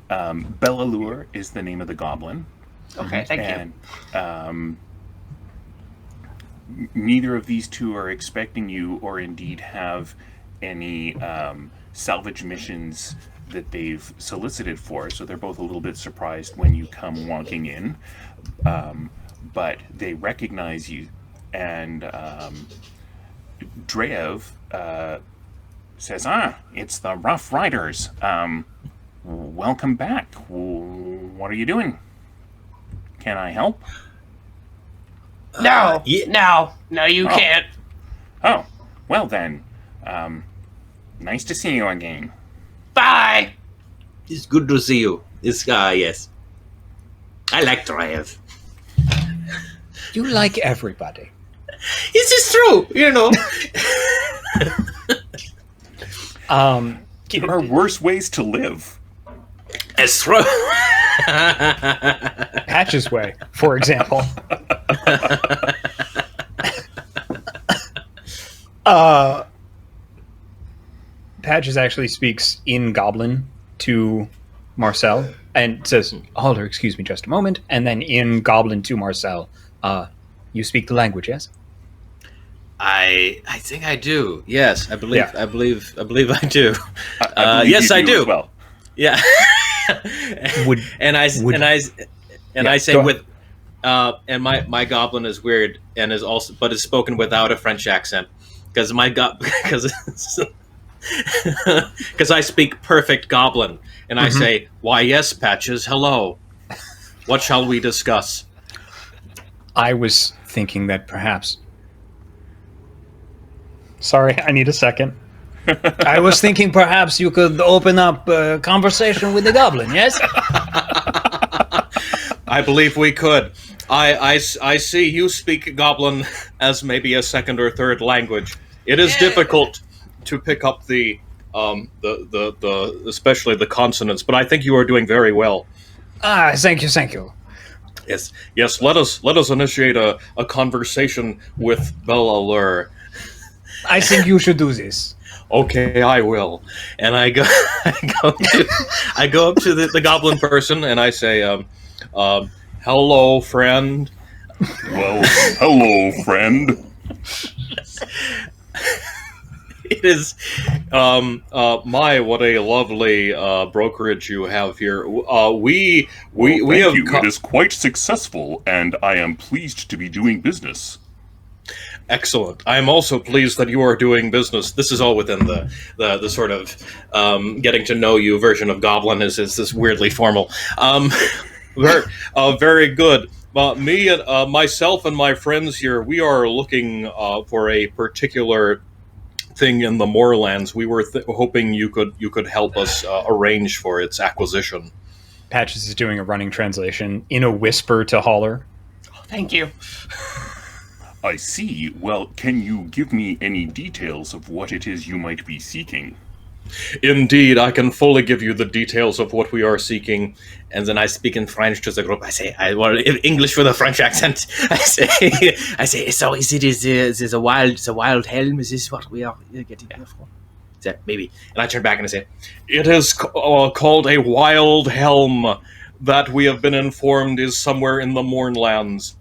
Bellalure is the name of the goblin. Okay, thank you. And neither of these two are expecting you or indeed have any salvage missions that they've solicited for, so they're both a little bit surprised when you come walking in. But they recognize you, and Drev says, it's the Rough Riders. Welcome back. What are you doing? Can I help? No, yeah. no, you can't. Oh, well then. Nice to see you again. Bye. It's good to see you. This guy, yes. I like Drev. You like everybody. This is true, you know. There are worse ways to live. It's true. Patch's way, for example. Patches actually speaks in Goblin to Marcel and says, Alder, excuse me just a moment. And then in Goblin to Marcel, you speak the language, yes? I think I do. Yes, I believe. Yeah. I believe I do. I believe yes, you I do. As well. Yeah. I say go with, and my goblin is weird and is also, but is spoken without a French accent because because I speak perfect goblin and I say, why yes, Patches, hello. What shall we discuss? I was thinking that perhaps... Sorry, I need a second. I was thinking perhaps you could open up a conversation with the goblin, yes? I believe we could. I see you speak goblin as maybe a second or third language. It is difficult to pick up the especially the consonants, but I think you are doing very well. Thank you. Yes. Let us initiate a conversation with Bellalure. I think you should do this. Okay, I will. And I go up to the goblin person and I say, hello, friend. Well, hello, friend. It is, what a lovely brokerage you have here. We have. It is quite successful, and I am pleased to be doing business. Excellent. I am also pleased that you are doing business. This is all within the sort of getting to know you version of Goblin. Is this weirdly formal? Very good. Me and myself and my friends here, we are looking for a particular thing in the moorlands. We were hoping you could help us arrange for its acquisition. Patches is doing a running translation in a whisper to Holler. Oh, thank you. I see. Well, can you give me any details of what it is you might be seeking? Indeed, I can fully give you the details of what we are seeking. And then I speak in French to the group. I say, English with a French accent. I say, so is it a wild helm? Is this what we are getting here for? Maybe. And I turn back and I say, it is called a wild helm that we have been informed is somewhere in the Mournlands.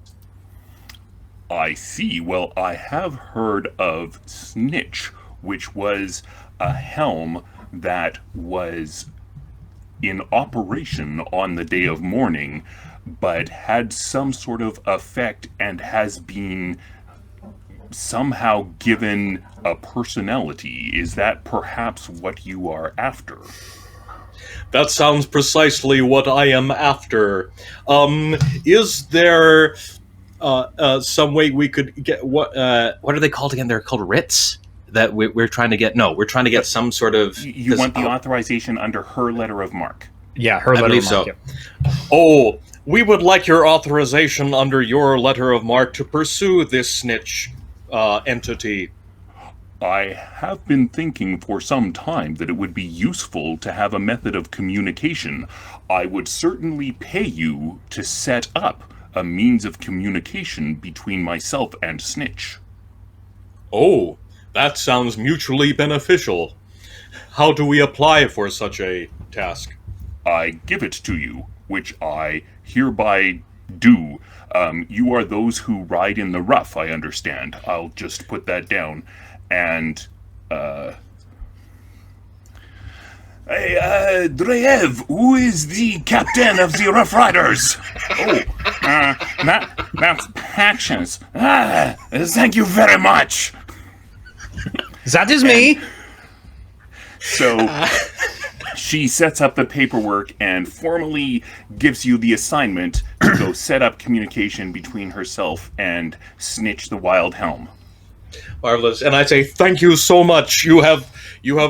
I see. Well, I have heard of Snitch, which was a helm that was in operation on the day of mourning, but had some sort of effect and has been somehow given a personality. Is that perhaps what you are after? That sounds precisely what I am after. Is there some way we could get what are they called again? They're called writs that we're trying to get. No, we're trying to get some sort of. You want the authorization under her letter of mark? Yeah, her letter I believe of mark. so. Yeah. Oh, we would like your authorization under your letter of mark to pursue this snitch entity. I have been thinking for some time that it would be useful to have a method of communication. I would certainly pay you to set up a means of communication between myself and Snitch. Oh, that sounds mutually beneficial. How do we apply for such a task? I give it to you, which I hereby do. You are those who ride in the rough, I understand. I'll just put that down. And, hey, Dreyev, who is the captain of the Rough Riders? Oh, that's Patches. Thank you very much. That is me. So she sets up the paperwork and formally gives you the assignment to go set up communication between herself and Snitch the Wild Helm. Marvelous. And I say thank you so much. You have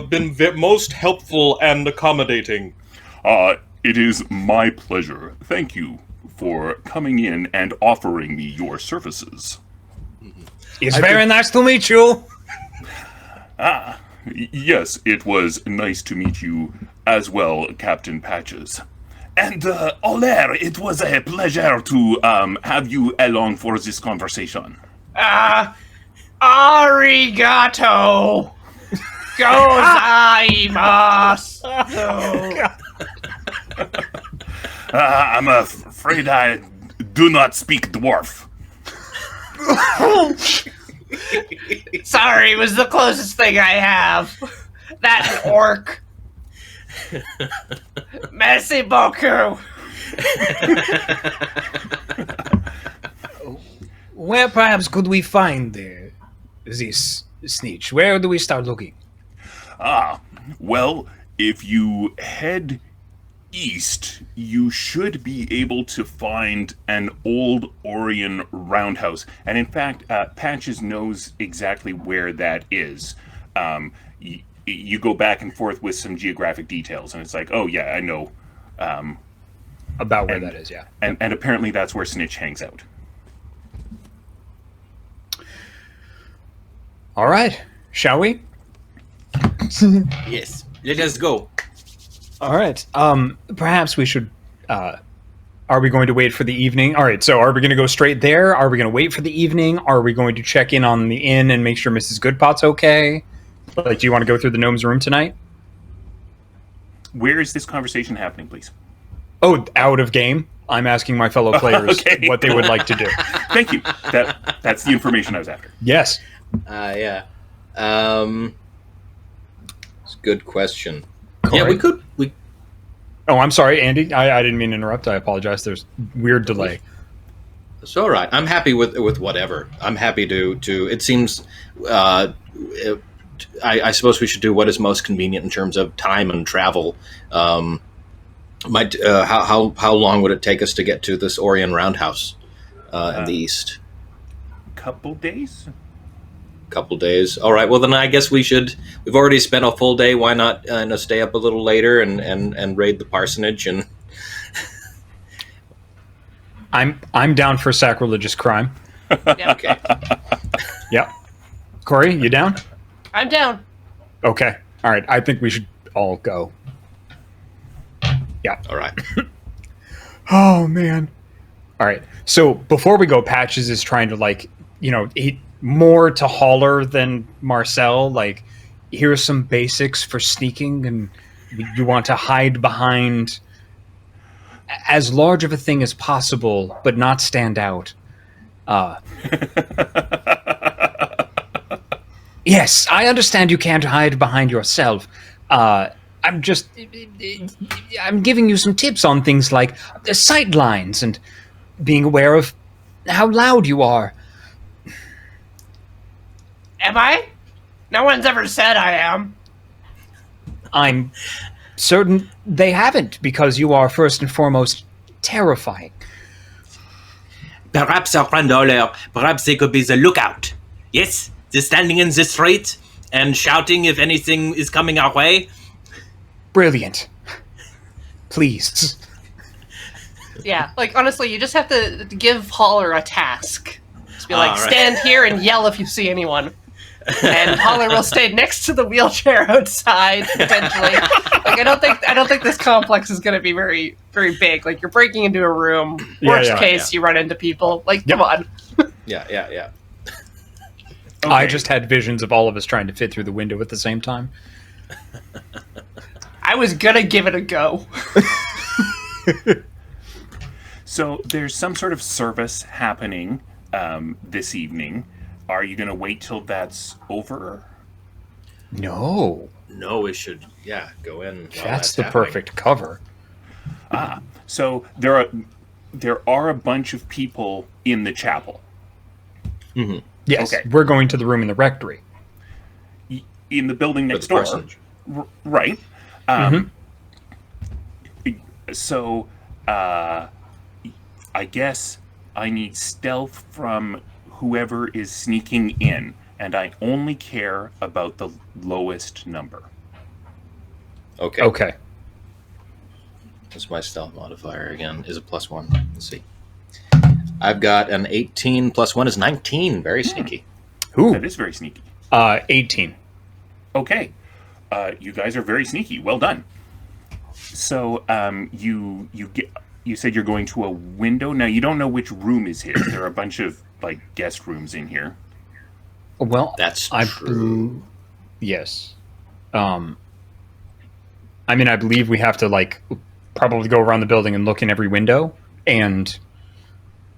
been most helpful and accommodating. It is my pleasure. Thank you for coming in and offering me your services. It's very nice to meet you. Yes, it was nice to meet you as well, Captain Patches. And, Oler, it was a pleasure to have you along for this conversation. Arigato! Gozaimasu! I'm afraid I do not speak dwarf. Sorry, it was the closest thing I have. That and orc. Merci beaucoup. Where perhaps could we find this snitch? Where do we start looking? Well, if you head east, you should be able to find an old Orion roundhouse. And in fact, Patches knows exactly where that is. You go back and forth with some geographic details, and it's like, oh yeah, I know. About where that is, yeah. And apparently that's where Snitch hangs out. All right, shall we? Yes. Let us go. All right. Perhaps we should. Are we going to wait for the evening? All right. So, are we going to go straight there? Are we going to wait for the evening? Are we going to check in on the inn and make sure Mrs. Goodpot's okay? Like, do you want to go through the gnome's room tonight? Where is this conversation happening, please? Oh, out of game. I'm asking my fellow players Okay. what they would like to do. Thank you. That's the information I was after. Yes. Yeah. It's a good question. Corey? Yeah, we could. Oh, I'm sorry, Andy. I didn't mean to interrupt. I apologize. There's weird delay. It's all right. I'm happy with whatever. I'm happy to. It seems. I suppose we should do what is most convenient in terms of time and travel. How long would it take us to get to this Orion Roundhouse in the east? Couple days. Couple days. All right. Well, then I guess we should. We've already spent a full day. Why not stay up a little later and raid the parsonage? And I'm down for sacrilegious crime. Yep. okay. Yep. Corey, you down? I'm down. Okay. All right. I think we should all go. Yeah. All right. Oh man. All right. So before we go, Patches is trying to he more to holler than Marcel. Like, here's some basics for sneaking, and you want to hide behind as large of a thing as possible, but not stand out. Yes, I understand you can't hide behind yourself. I'm giving you some tips on things like the sight lines and being aware of how loud you are. Am I? No one's ever said I am. I'm certain they haven't, because you are first and foremost terrifying. Perhaps our friend Euler, perhaps they could be the lookout. Yes, just standing in the street and shouting if anything is coming our way. Brilliant. Please. Yeah, like honestly, you just have to give Holler a task. Just be like, All right. stand here and yell if you see anyone. And Holler will stay next to the wheelchair outside potentially. Like I don't think this complex is going to be very very big. Like you're breaking into a room. Worst case, you run into people. Like come on. Yeah. I just had visions of all of us trying to fit through the window at the same time. I was gonna give it a go. So there's some sort of service happening this evening. Are you going to wait till that's over? No. No, we should, go in. While That's the happening. perfect cover. So there are a bunch of people in the chapel. Mm-hmm. Yes, Okay. we're going to the room in the rectory. In the building For next the door. parsonage. Right. So, I guess I need stealth from whoever is sneaking in, and I only care about the lowest number. Okay. What's my stealth modifier again? Is a +1. Let's see. I've got an 18 +1 is 19. Very sneaky. Ooh. That is very sneaky. 18. Okay. You guys are very sneaky. Well done. So, you said you're going to a window. Now, you don't know which room is his. There are a bunch of, like, guest rooms in here. Well, That's I true. Yes. I mean, I believe we have to, like, probably go around the building and look in every window, and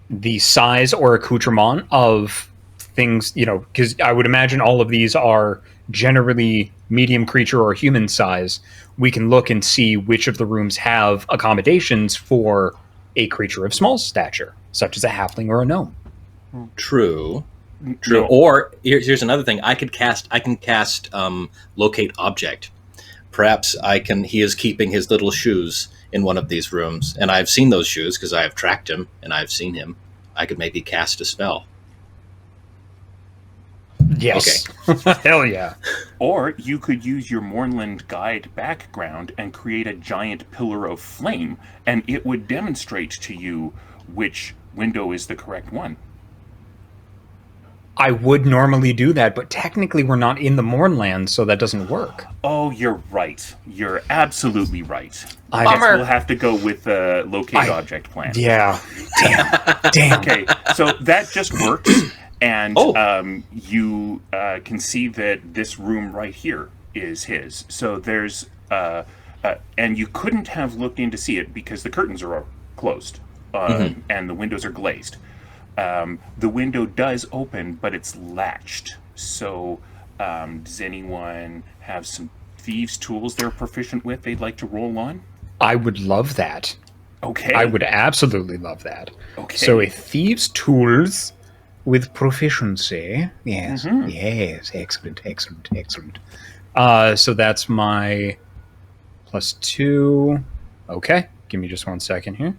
the size or accoutrement of things, because I would imagine all of these are generally medium creature or human size. We can look and see which of the rooms have accommodations for a creature of small stature, such as a halfling or a gnome. True. No. Or here's another thing. I can cast locate object. Perhaps he is keeping his little shoes in one of these rooms, and I've seen those shoes because I have tracked him and I've seen him. I could maybe cast a spell. Yes. Hell yeah. Or you could use your Mornland Guide background and create a giant pillar of flame, and it would demonstrate to you which window is the correct one. I would normally do that, but technically we're not in the Mornland, so that doesn't work. Oh, you're right. You're absolutely right. I Guess Bummer. we'll have to go with the locate object plan. Yeah. Damn. Okay, so that just works, and you can see that this room right here is his. So there's, and you couldn't have looked in to see it because the curtains are closed, and the windows are glazed. The window does open, but it's latched. So, does anyone have some thieves' tools they're proficient with they'd like to roll on? I would love that. Okay. I would absolutely love that. Okay. So a thieves' tools with proficiency. Yes. Mhm. Yes. Excellent. So that's my +2. Okay. Give me just 1 second here.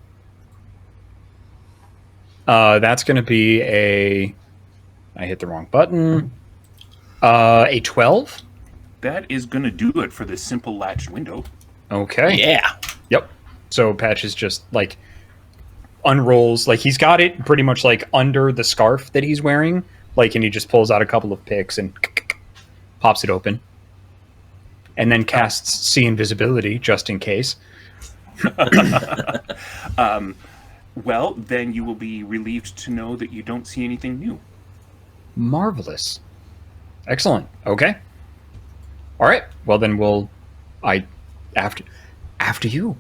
That's going to be I hit the wrong button. A 12. That is going to do it for this simple latched window. Okay. Yeah. Yep. So Patches just like unrolls, like he's got it pretty much like under the scarf that he's wearing, like, and he just pulls out a couple of picks and pops it open, and then casts see invisibility just in case. Well, then you will be relieved to know that you don't see anything new. Marvelous. Excellent. Okay. All right. Well, then after you.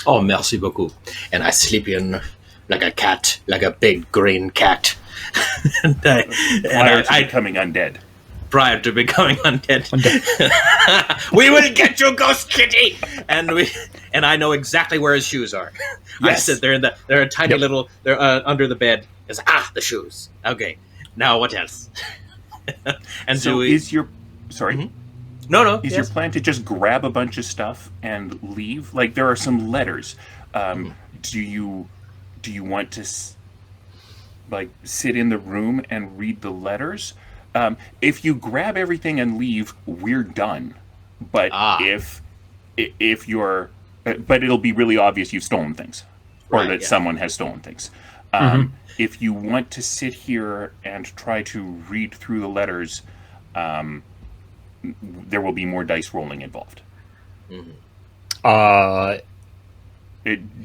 Oh, merci beaucoup. And I sleep in like a cat, like a big green cat. Prior to becoming undead. prior to becoming undead. We will get you, Ghost Kitty, and I know exactly where his shoes are. I Yes. said they're a tiny little. They're under the bed. It's the shoes. Okay, now what else? And So is your sorry? Mhm. No. Is your plan to just grab a bunch of stuff and leave? Like there are some letters. Do you want to sit in the room and read the letters? If you grab everything and leave, we're done. But if you're, but it'll be really obvious you've stolen things, or Right, that yeah. someone has stolen things. If you want to sit here and try to read through the letters, there will be more dice rolling involved. Do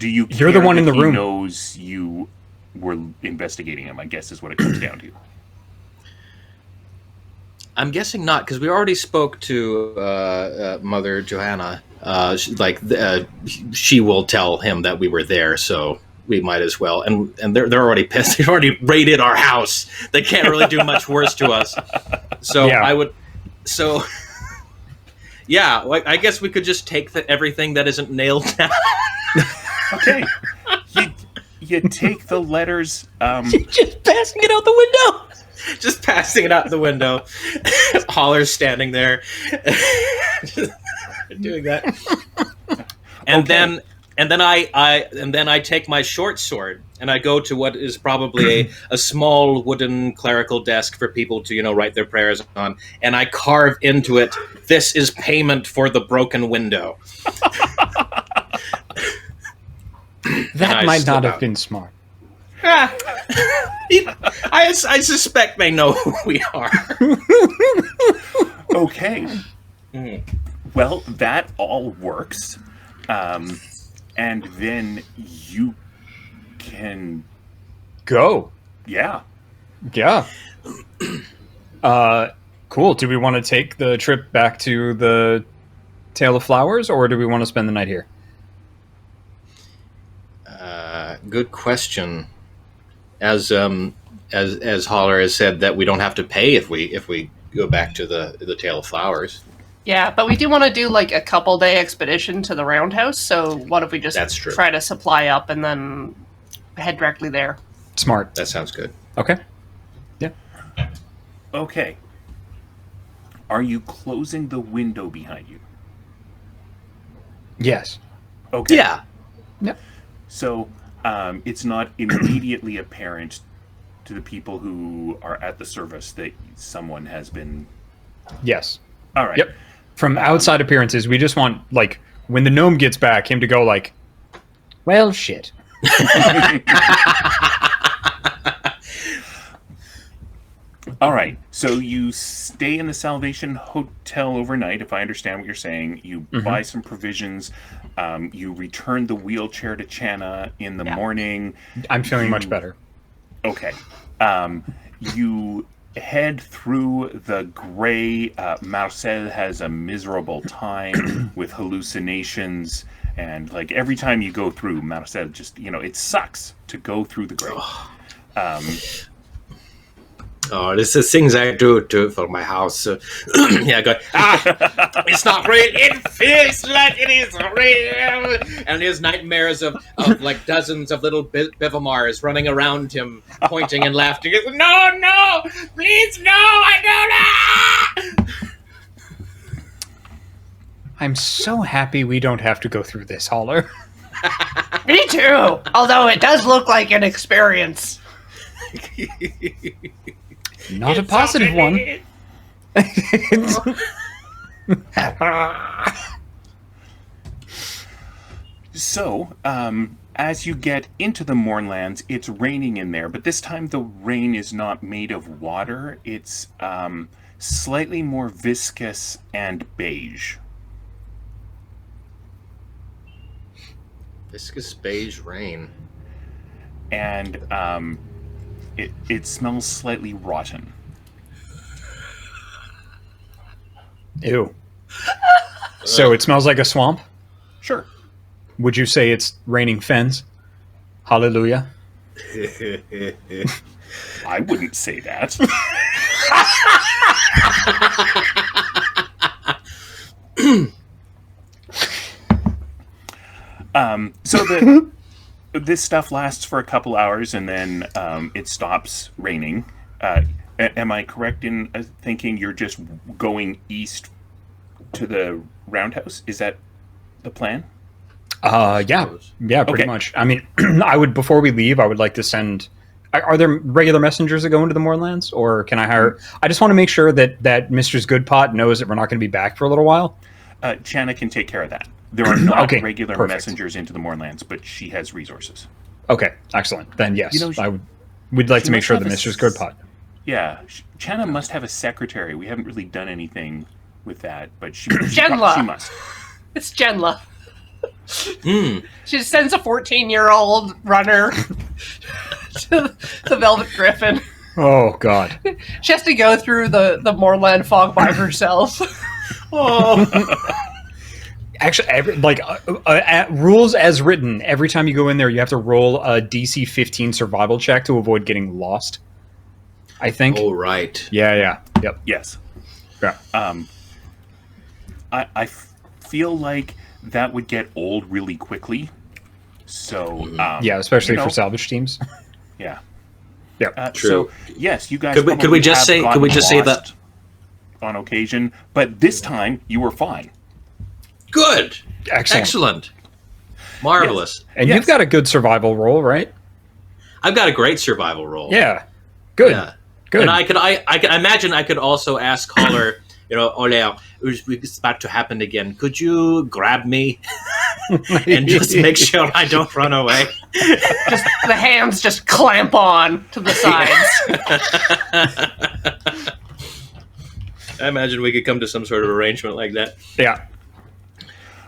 you? You're the care one in that the he room. knows you were investigating him, I guess is what it comes down to. I'm guessing not, because we already spoke to Mother Johanna. She will tell him that we were there, so we might as well. And they're already pissed. They've already raided our house. They can't really do much worse to us. So Yeah. I would. So. Yeah, I guess we could just take everything that isn't nailed down. Okay. You take the letters. Just passing it out the window. Just passing it out the window. Holler's standing there, doing that. And Okay. then I take my short sword and I go to what is probably a small wooden clerical desk for people to write their prayers on, and I carve into it, "This is payment for the broken window." That I might slip not have out. been smart. I suspect they know who we are. Okay. Mm. Well, that all works. And then you can. Go. Yeah. Yeah. Cool. Do we want to take the trip back to the Tale of Flowers, or do we want to spend the night here? Good question. As Holler has said, that we don't have to pay if we go back to the Tale of Flowers. Yeah, but we do want to do like a couple day expedition to the Roundhouse. So what if we just That's true. try to supply up and then head directly there? Smart. That sounds good. Okay. Yeah. Okay. Are you closing the window behind you? Yes. Okay. Yeah. Yep. So it's not immediately apparent to the people who are at the service that someone has been. Yes. All right. Yep. From outside appearances, we just want, like, when the gnome gets back, him to go like, well, shit. All right. So you stay in the Salvation Hotel overnight, if I understand what you're saying. You buy some provisions. You return the wheelchair to Channa in the morning. I'm feeling much better. Okay. You head through the gray. Marcel has a miserable time with hallucinations. And like every time you go through, Marcel just, it sucks to go through the gray. Oh, this is things I do for my house. Yeah, I go, it's not real. It feels like it is real. And his nightmares of like dozens of little Bivamars running around him, pointing and laughing. He goes, no, please, no, I don't. I'm so happy we don't have to go through this, Holler. Me too. Although it does look like an experience. Not a positive one. So, as you get into the Mournlands, it's raining in there, but this time the rain is not made of water. It's slightly more viscous and beige. Viscous beige rain. And it smells slightly rotten. Ew. So it smells like a swamp? Sure. Would you say it's raining fens? Hallelujah. I wouldn't say that. So this stuff lasts for a couple hours, and then it stops raining. Am I correct in thinking you're just going east to the roundhouse? Is that the plan? Yeah, pretty Okay. much. I mean, before we leave, I would like to send. Are there regular messengers that go into the Moorlands, or can I hire? I just want to make sure that Mistress Goodpot knows that we're not going to be back for a little while. Channa can take care of that. There are not Okay, regular perfect. messengers into the Moorlands, but she has resources. Okay, excellent. Then yes, You know, we'd like she to make must sure have that a Mistress s- Goodpot. Yeah, Channa must have a secretary. We haven't really done anything with that, but she Jenla. must. It's Jenla. Hmm. She just sends a 14-year-old runner to the Velvet Griffin. Oh God. She has to go through the moorland fog by herself. Actually, rules as written, every time you go in there, you have to roll a DC 15 survival check to avoid getting lost. I think. Oh, right. Yeah. Yep. Yes. Yeah. I feel like that would get old really quickly. So Yeah, especially you know, for salvage teams. Yeah. Yep. True. So yes, you guys. Could we probably just have say- gotten could we just say lost that- on occasion? But this time you were fine. Good. Excellent. Excellent. Marvelous. And Yes. you've got a good survival roll, right? I've got a great survival roll. Yeah. Good. Yeah. Good. And I can imagine I could also ask Caller, Ole, it's about to happen again. Could you grab me and just make sure I don't run away? Just the hands just clamp on to the sides. I imagine we could come to some sort of arrangement like that. Yeah.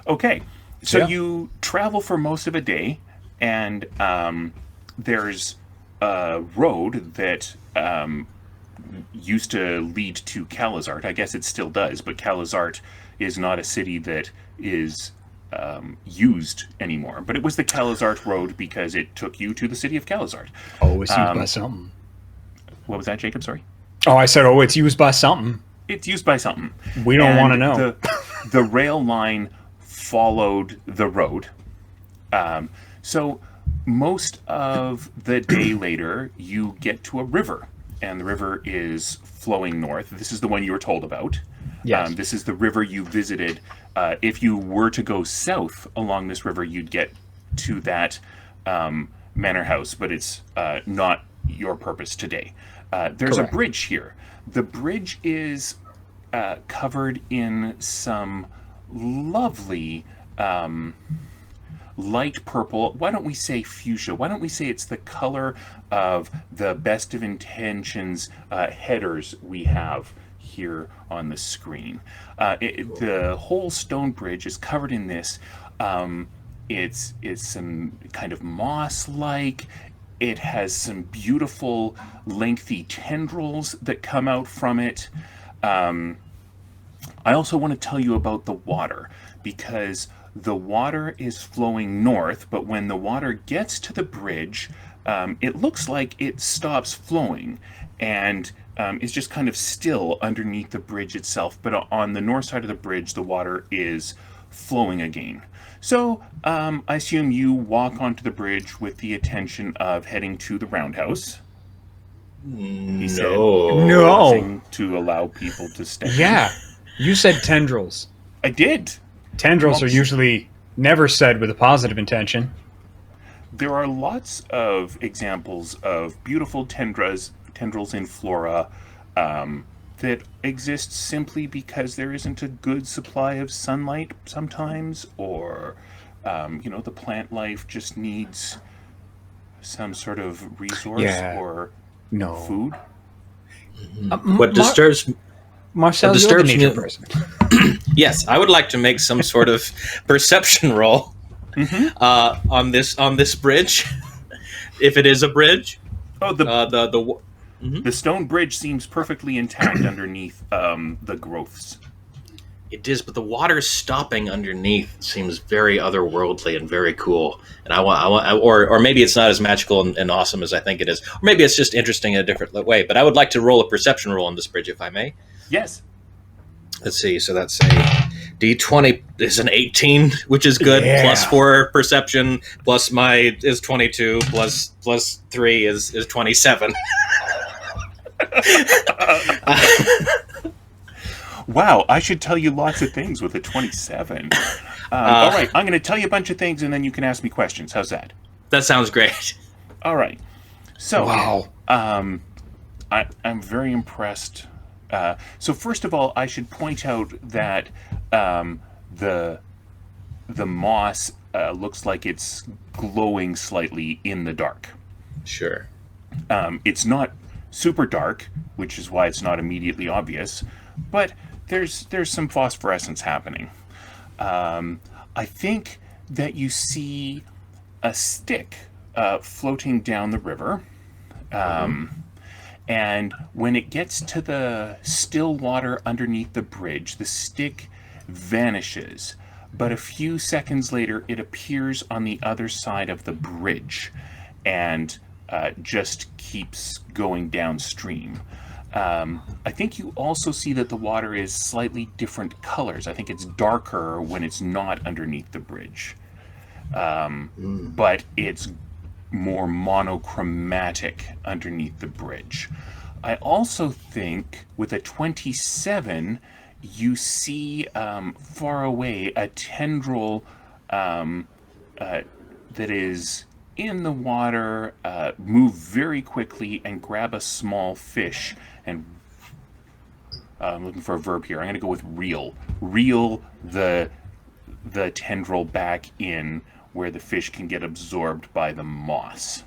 Okay, so Yeah. you travel for most of a day, and there's a road that used to lead to Calazart. I guess it still does, but Calazart is not a city that is used anymore. But it was the Calazart road because it took you to the city of Calazart. Oh, it's used by something. What was that, Jacob? Sorry? Oh, I said, it's used by something. It's used by something. We don't And want to know. The rail line followed the road. So most of the day later, you get to a river, and the river is flowing north. This is the one you were told about. Yes. This is the river you visited. If you were to go south along this river, you'd get to that manor house, but it's not your purpose today. There's Correct. a bridge here. The bridge is covered in some lovely light purple. Why don't we say fuchsia? Why don't we say it's the color of the best of intentions headers we have here on the screen. The whole stone bridge is covered in this. It's some kind of moss-like. It has some beautiful lengthy tendrils that come out from it. I also want to tell you about the water, because the water is flowing north, but when the water gets to the bridge, it looks like it stops flowing and is just kind of still underneath the bridge itself. But on the north side of the bridge, the water is flowing again. So I assume you walk onto the bridge with the intention of heading to the roundhouse. He said, No. pausing to allow people to step in. Yeah. You said tendrils. I did. Tendrils are usually never said with a positive intention. There are lots of examples of beautiful tendrils in flora that exist simply because there isn't a good supply of sunlight sometimes, or the plant life just needs some sort of resource Yeah. or No. food. What disturbs Marcel, what you're the disturbs nature me- person. Yes, I would like to make some sort of perception roll on this bridge, if it is a bridge. Oh, The the stone bridge seems perfectly intact underneath the growths. It is, but the water stopping underneath seems very otherworldly and very cool. And I want, or maybe it's not as magical and awesome as I think it is. Or maybe it's just interesting in a different way. But I would like to roll a perception roll on this bridge, if I may. Yes. Let's see. So that's a D20 is an 18, which is good. Yeah. Plus 4 perception, plus my is 22, plus 3 is 27. Wow, I should tell you lots of things with a 27. All right, I'm going to tell you a bunch of things, and then you can ask me questions. How's that? That sounds great. All right. So, Wow. I'm very impressed. So first of all, I should point out that the moss looks like it's glowing slightly in the dark. Sure. It's not super dark, which is why it's not immediately obvious, but there's some phosphorescence happening. I think that you see a stick floating down the river. And when it gets to the still water underneath the bridge, the stick vanishes. But a few seconds later, it appears on the other side of the bridge and just keeps going downstream. I think you also see that the water is slightly different colors. I think it's darker when it's not underneath the bridge. But it's more monochromatic underneath the bridge. I also think with a 27, you see far away a tendril that is in the water, move very quickly and grab a small fish and I'm looking for a verb here. I'm going to go with reel. Reel the tendril back in where the fish can get absorbed by the moss.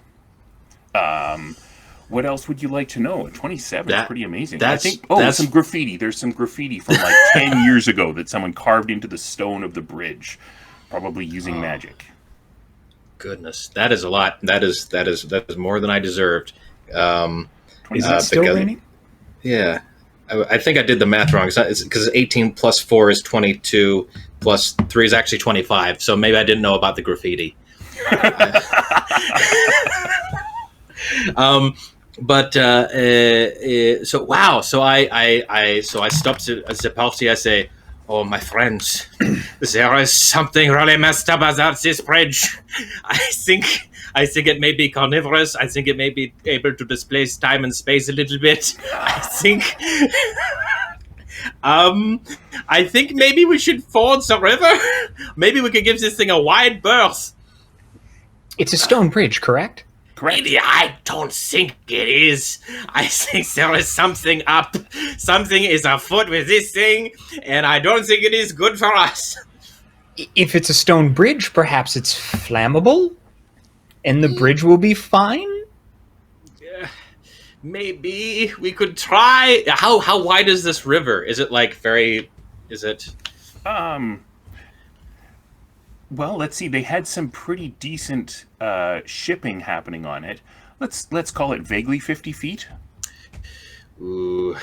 What else would you like to know? 27 is pretty amazing. I think. Oh, that's some graffiti. There's some graffiti from like 10 years ago that someone carved into the stone of the bridge, probably using magic. Goodness, that is a lot. That is more than I deserved. Is it still raining? Yeah, I think I did the math wrong. It's because 18 plus 4 is 22, plus 3 is actually 25. So maybe I didn't know about the graffiti. So wow. So I stopped to the party. I say, "Oh, my friends, there is something really messed up about this bridge. I think it may be carnivorous. I think it may be able to displace time and space a little bit. I think maybe we should ford the river. Maybe we could give this thing a wide berth." It's a stone bridge, correct? Correct. I don't think it is. I think there is something up. Something is afoot with this thing, and I don't think it is good for us. If it's a stone bridge, perhaps it's flammable, and the bridge will be fine? Maybe we could try. How wide is this river? Is it like very... Is it... Well, let's see. They had some pretty decent shipping happening on it. Let's call it vaguely 50 feet. Ooh.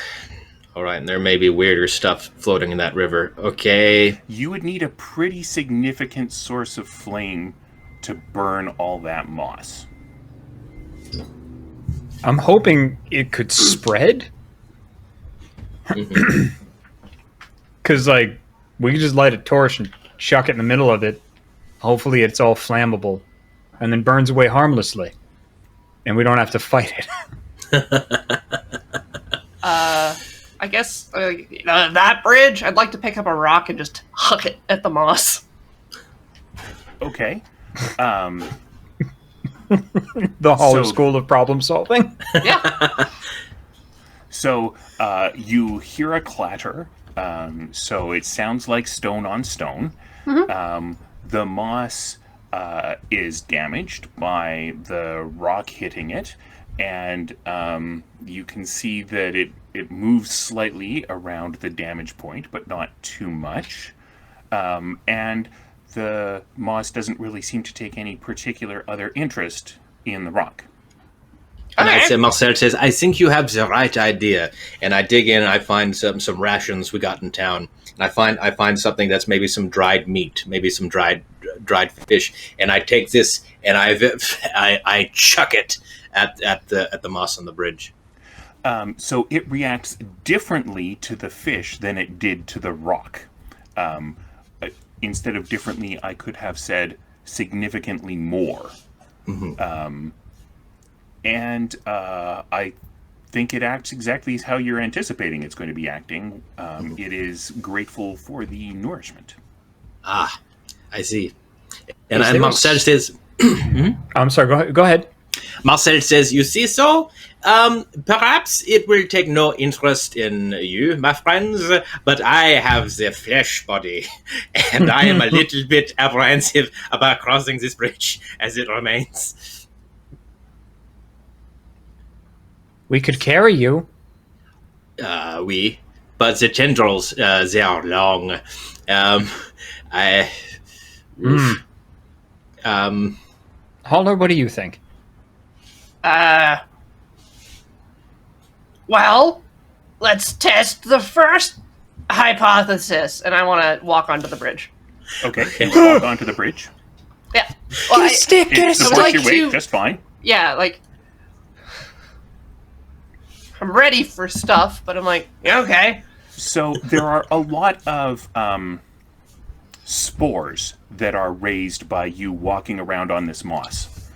All right, and there may be weirder stuff floating in that river. Okay. You would need a pretty significant source of flame to burn all that moss. I'm hoping it could spread. Because, like, we could just light a torch and chuck it in the middle of it. Hopefully it's all flammable. And then burns away harmlessly. And we don't have to fight it. I guess that bridge, I'd like to pick up a rock and just huck it at the moss. Okay. The Hollow School of problem solving. Yeah. So you hear a clatter. So it sounds like stone on stone. Mm-hmm. The moss is damaged by the rock hitting it. And you can see that it moves slightly around the damage point, but not too much. And the moss doesn't really seem to take any particular other interest in the rock. And I say, Marcel says, "I think you have the right idea." And I dig in and I find some rations we got in town. and I find something that's maybe some dried meat, maybe some dried fish, and I take this and I chuck it at the moss on the bridge. So it reacts differently to the fish than it did to the rock. Instead of differently, I could have said significantly more. And I think it acts exactly how you're anticipating it's going to be acting. It is grateful for the nourishment. Ah, I see. Is And there Marcel says, I'm sorry. Go ahead. Marcel says, you see so? Perhaps it will take no interest in you, my friends, but I have the flesh body, and I am a little bit apprehensive about crossing this bridge as it remains. We could carry you. But the tendrils, they are long. Holler, what do you think? Well, let's test the first hypothesis. And I want to walk onto the bridge. Okay, you walk onto the bridge. Yeah. Well, Get a stick, get a It stick. supports like your weight to- just fine. Yeah, like... I'm ready for stuff, but I'm like, yeah, okay. So there are a lot of spores that are raised by you walking around on this moss.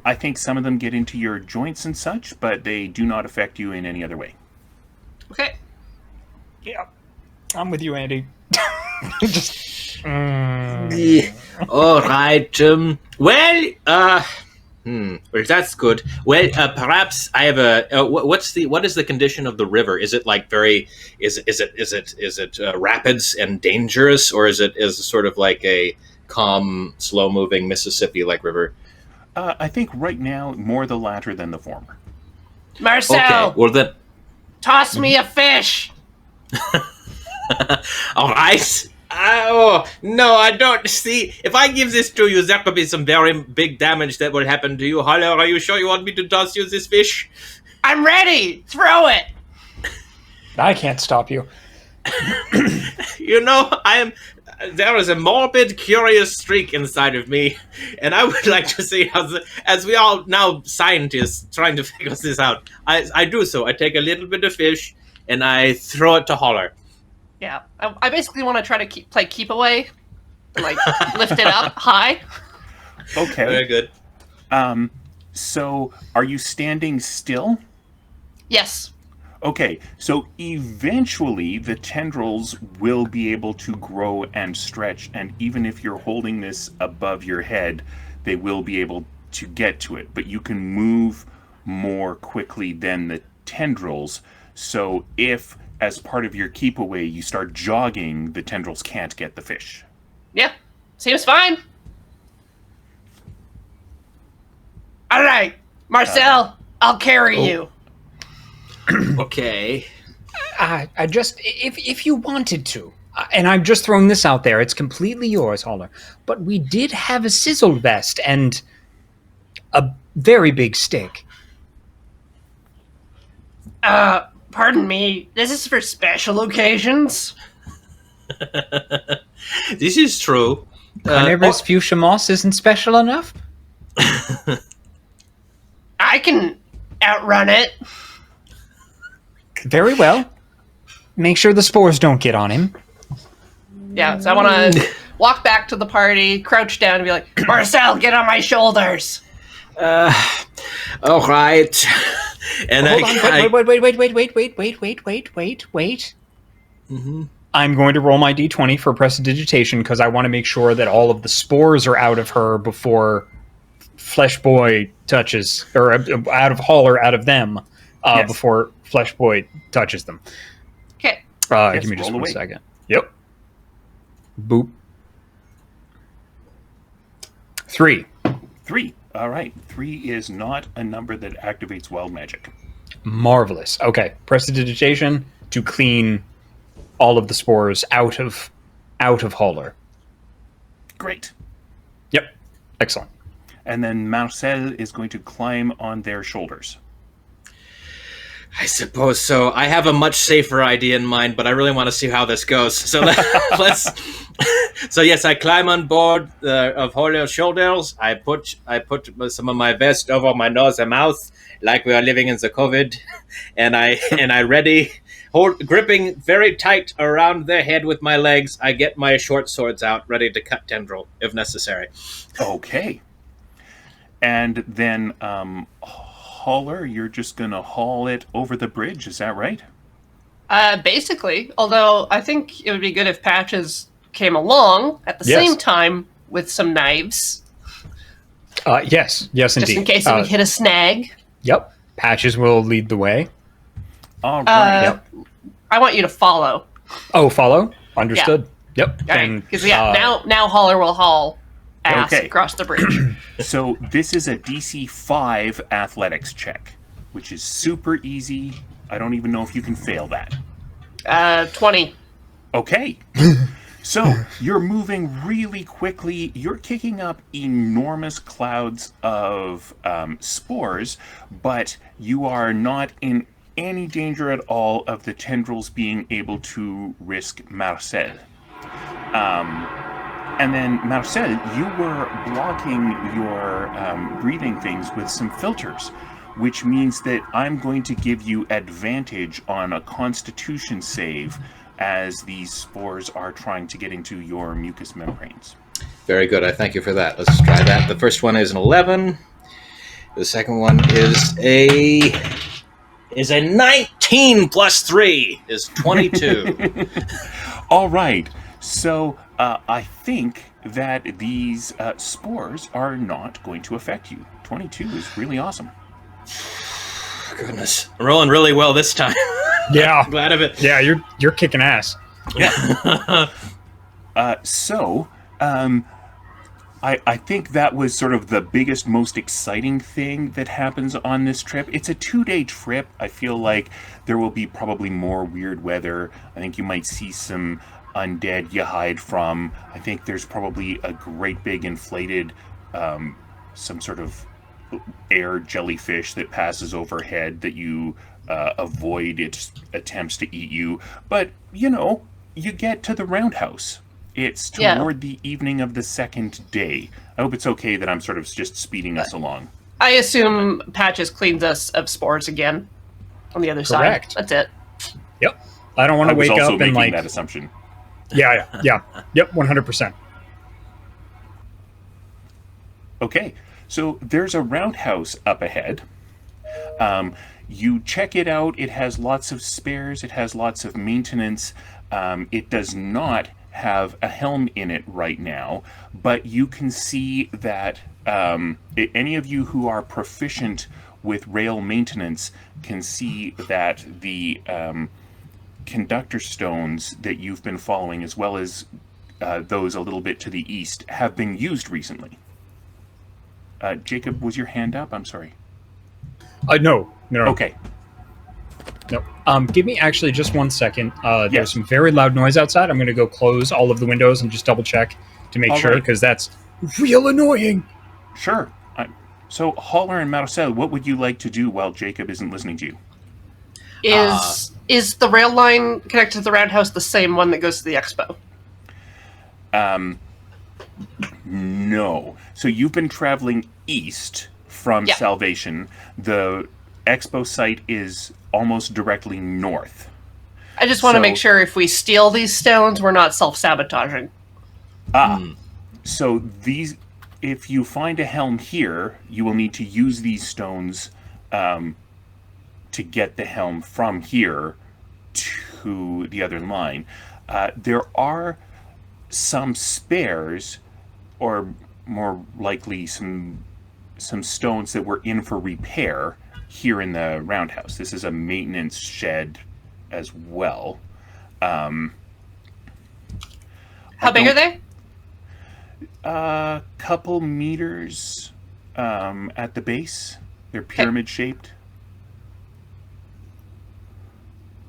I think some of them get into your joints and such, but they do not affect you in any other way. Okay. Yeah, I'm with you, Andy. Just. All right. Well, that's good. Well, perhaps I have a. What is the condition of the river? Is it like very? Is it rapids and dangerous, or is it sort of like a calm, slow moving Mississippi like river? I think right now more the latter than the former. Marcel, Okay. Well then. toss me a fish. All right. Oh, no, I don't see. If I give this to you, there could be some very big damage that will happen to you. Holler, are you sure you want me to toss you this fish? I'm ready. Throw it. I can't stop you. You know, there is a morbid, curious streak inside of me, and I would like to see how, as we all now scientists trying to figure this out, I do so. I take a little bit of fish, and I throw it to Holler. Yeah, I basically want to try to play keep away, and like lift it up high. Okay. Very good. So are you standing still? Yes. Okay, so eventually the tendrils will be able to grow and stretch, and even if you're holding this above your head, they will be able to get to it. But you can move more quickly than the tendrils, so if, as part of your keep away, you start jogging, the tendrils can't get the fish. Yeah, seems fine. All right, Marcel, I'll carry you. Okay. I just, if you wanted to, and I'm just throwing this out there, it's completely yours, Holler. But we did have a sizzle vest and a very big stick. Pardon me. This is for special occasions. This is true. Carnivorous fuchsia moss isn't special enough? I can outrun it. Very well. Make sure the spores don't get on him. Yeah, so I want to walk back to the party, crouch down, and be like, Marcel, get on my shoulders. All right. And Hold on, wait. Mm-hmm. I'm going to roll my d20 for prestidigitation because I want to make sure that all of the spores are out of her before Flesh Boy touches, or out of Holler, out of them, Yes. before Flesh Boy touches them. Okay. Yes, Give me just roll 1 away. second. Yep. Boop. 3. 3. All right. 3 is not a number that activates wild magic. Marvelous. Okay. Prestidigitation to clean all of the spores out of Holler. Great. Yep. Excellent. And then Marcel is going to climb on their shoulders. I suppose so. I have a much safer idea in mind, but I really want to see how this goes. So let's. So yes, I climb on board of Julio's shoulders. I put some of my vest over my nose and mouth, like we are living in the COVID, and I ready, gripping very tight around their head with my legs. I get my short swords out, ready to cut tendril if necessary. Okay. And then, hauler, you're just going to haul it over the bridge, is that right? Basically, although I think it would be good if Patches came along at the same time with some knives. Yes, indeed. Just in case we hit a snag. Yep. Patches will lead the way. All right. Yep. I want you to follow. Oh, follow? Understood. Yep. All right, because now Hauler will haul ass Okay. across the bridge. So this is a DC 5 athletics check, which is super easy. I don't even know if you can fail that. 20. Okay. So you're moving really quickly. You're kicking up enormous clouds of spores, but you are not in any danger at all of the tendrils being able to risk Marcel. And then, Marcel, you were blocking your breathing things with some filters, which means that I'm going to give you advantage on a Constitution save as these spores are trying to get into your mucous membranes. Very good. I thank you for that. Let's try that. The first one is an 11. The second one is a 19 plus 3 is 22. All right. So I think that these spores are not going to affect you. 22 is really awesome. Goodness. I'm rolling really well this time. Yeah. Glad of it. Yeah, you're kicking ass. Yeah. I think that was sort of the biggest, most exciting thing that happens on this trip. It's a 2-day trip. I feel like there will be probably more weird weather. I think you might see some undead you hide from. I think there's probably a great big inflated some sort of air jellyfish that passes overhead that you avoid its attempts to eat you. But, you get to the roundhouse. It's toward the evening of the second day. I hope it's okay that I'm sort of just speeding us along. I assume Patches cleans us of spores again on the other Correct. side. That's it. Yep. I don't want to wake I was also up and making like that assumption. Yeah. Yep, 100%. Okay, so there's a roundhouse up ahead. You check it out. It has lots of spares. It has lots of maintenance. It does not have a helm in it right now, but you can see that any of you who are proficient with rail maintenance can see that the conductor stones that you've been following, as well as those a little bit to the east, have been used recently. Jacob, was your hand up? I'm sorry. No. Okay. No. Give me actually just 1 second. Yes. There's some very loud noise outside. I'm going to go close all of the windows and just double check to make All sure, right. because that's real annoying. Sure. So, Haller and Marcel, what would you like to do while Jacob isn't listening to you? Is the rail line connected to the roundhouse the same one that goes to the expo? No. So you've been traveling east from Salvation. The expo site is almost directly north. I just want to make sure if we steal these stones, we're not self-sabotaging. So if you find a helm here, you will need to use these stones to get the helm from here to the other line. There are some spares, or more likely some stones that were in for repair here in the roundhouse. This is a maintenance shed as well. How big are they? A couple meters at the base. They're pyramid shaped.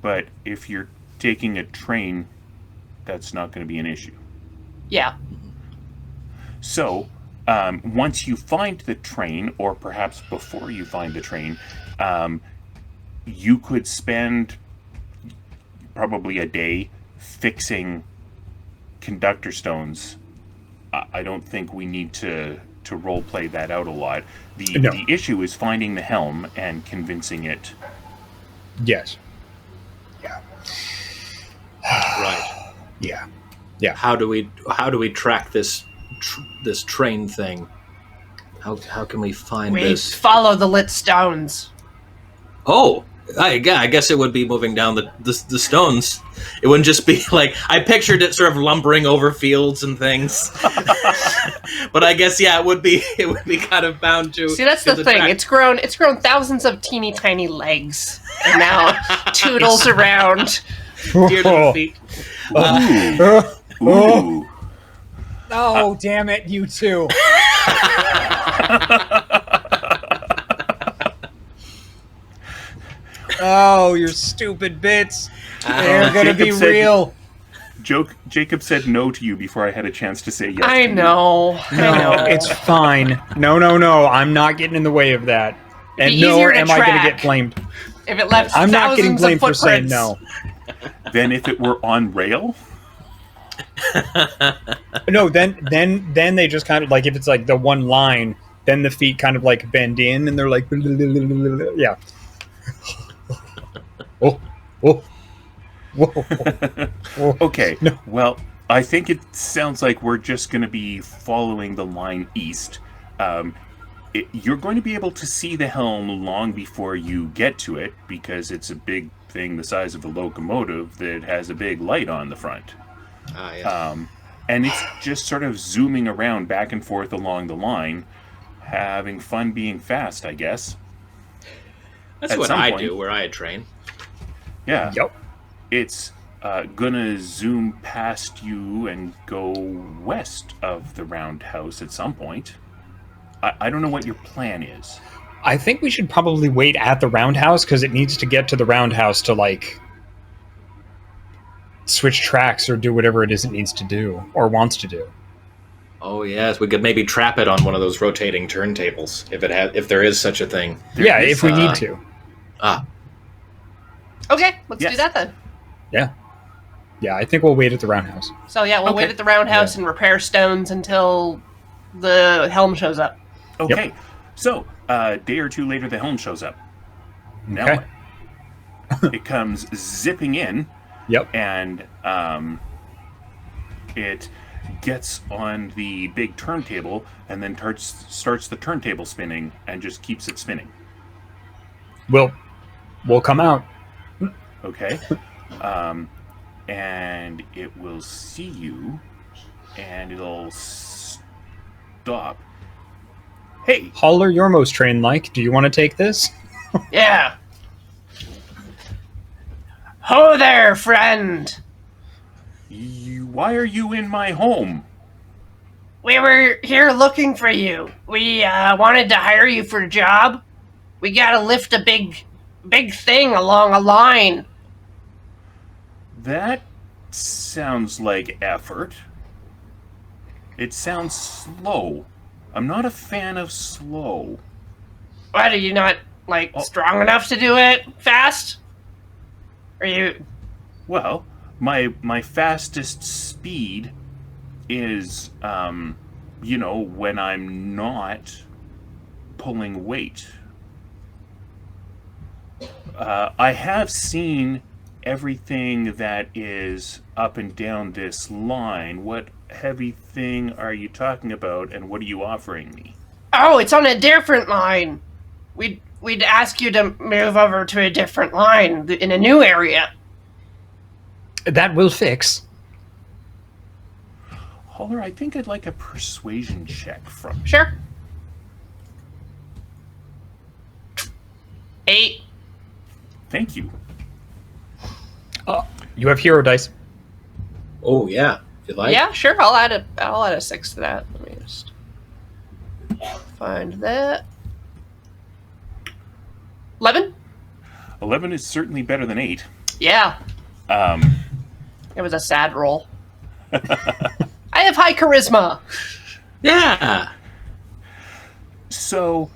But if you're taking a train, that's not going to be an issue. Yeah. So, once you find the train, or perhaps before you find the train, you could spend probably a day fixing conductor stones. I don't think we need to role play that out a lot. The issue is finding the helm and convincing it. Yes. Yeah. Right. Yeah. How do we track this train thing? How can we find We this? follow the lit stones. Oh, I guess it would be moving down the stones. It wouldn't just be like, I pictured it sort of lumbering over fields and things. But I guess it would be kind of bound to. See, that's the thing. track. It's grown thousands of teeny tiny legs, and now toodles around. Dear little feet. Ooh. Oh, damn it, you two. Oh, your stupid bits. They're going to be Jacob said- real. Jacob said no to you before I had a chance to say yes. I know. No, it's fine. No. I'm not getting in the way of that. And Be nor easier to am I going to track. get blamed. If it left I'm not getting thousands blamed of for saying footprints. no. Then if it were on rail, No, then they just kind of like, if it's like the one line, then the feet kind of like bend in and they're like, yeah. Oh. Whoa. okay. No. Well, I think it sounds like we're just going to be following the line east. You're going to be able to see the helm long before you get to it because it's a big thing the size of a locomotive that has a big light on the front. Yeah. And it's just sort of zooming around back and forth along the line, having fun being fast, I guess. That's at what some I point. do where I train. Yeah. Yep. It's gonna zoom past you and go west of the roundhouse at some point. I don't know what your plan is. I think we should probably wait at the roundhouse because it needs to get to the roundhouse to like switch tracks or do whatever it is it needs to do or wants to do. Oh yes, we could maybe trap it on one of those rotating turntables if there is such a thing. Yeah, is, if we need to. Okay, let's Yes. do that then. Yeah, I think we'll wait at the roundhouse. So yeah, we'll Okay. wait at the roundhouse and repair stones until the helm shows up. Okay. So, a day or two later, the helm shows up. Now Okay. what? It comes zipping in, Yep. and it gets on the big turntable, and then starts the turntable spinning, and just keeps it spinning. We'll come out. Okay. And it will see you, and it'll stop. Hey, Holler your most train like. Do you want to take this? Yeah. Ho there, friend. why are you in my home? We were here looking for you. We wanted to hire you for a job. We gotta lift a big thing along a line. That sounds like effort. It sounds slow. I'm not a fan of slow. What, are you not, strong enough to do it fast? Are you... Well, my fastest speed is, when I'm not pulling weight. I have seen everything that is up and down this line. What heavy thing are you talking about, and what are you offering me? Oh, it's on a different line. We'd ask you to move over to a different line in a new area. That will fix. Holler, I think I'd like a persuasion check from you. Sure. 8. Thank you. You have hero dice. Oh yeah, if you like. Yeah, sure. I'll add a 6 to that. Let me just find that. 11? 11 is certainly better than 8. Yeah, it was a sad roll. I have high charisma. Yeah. So,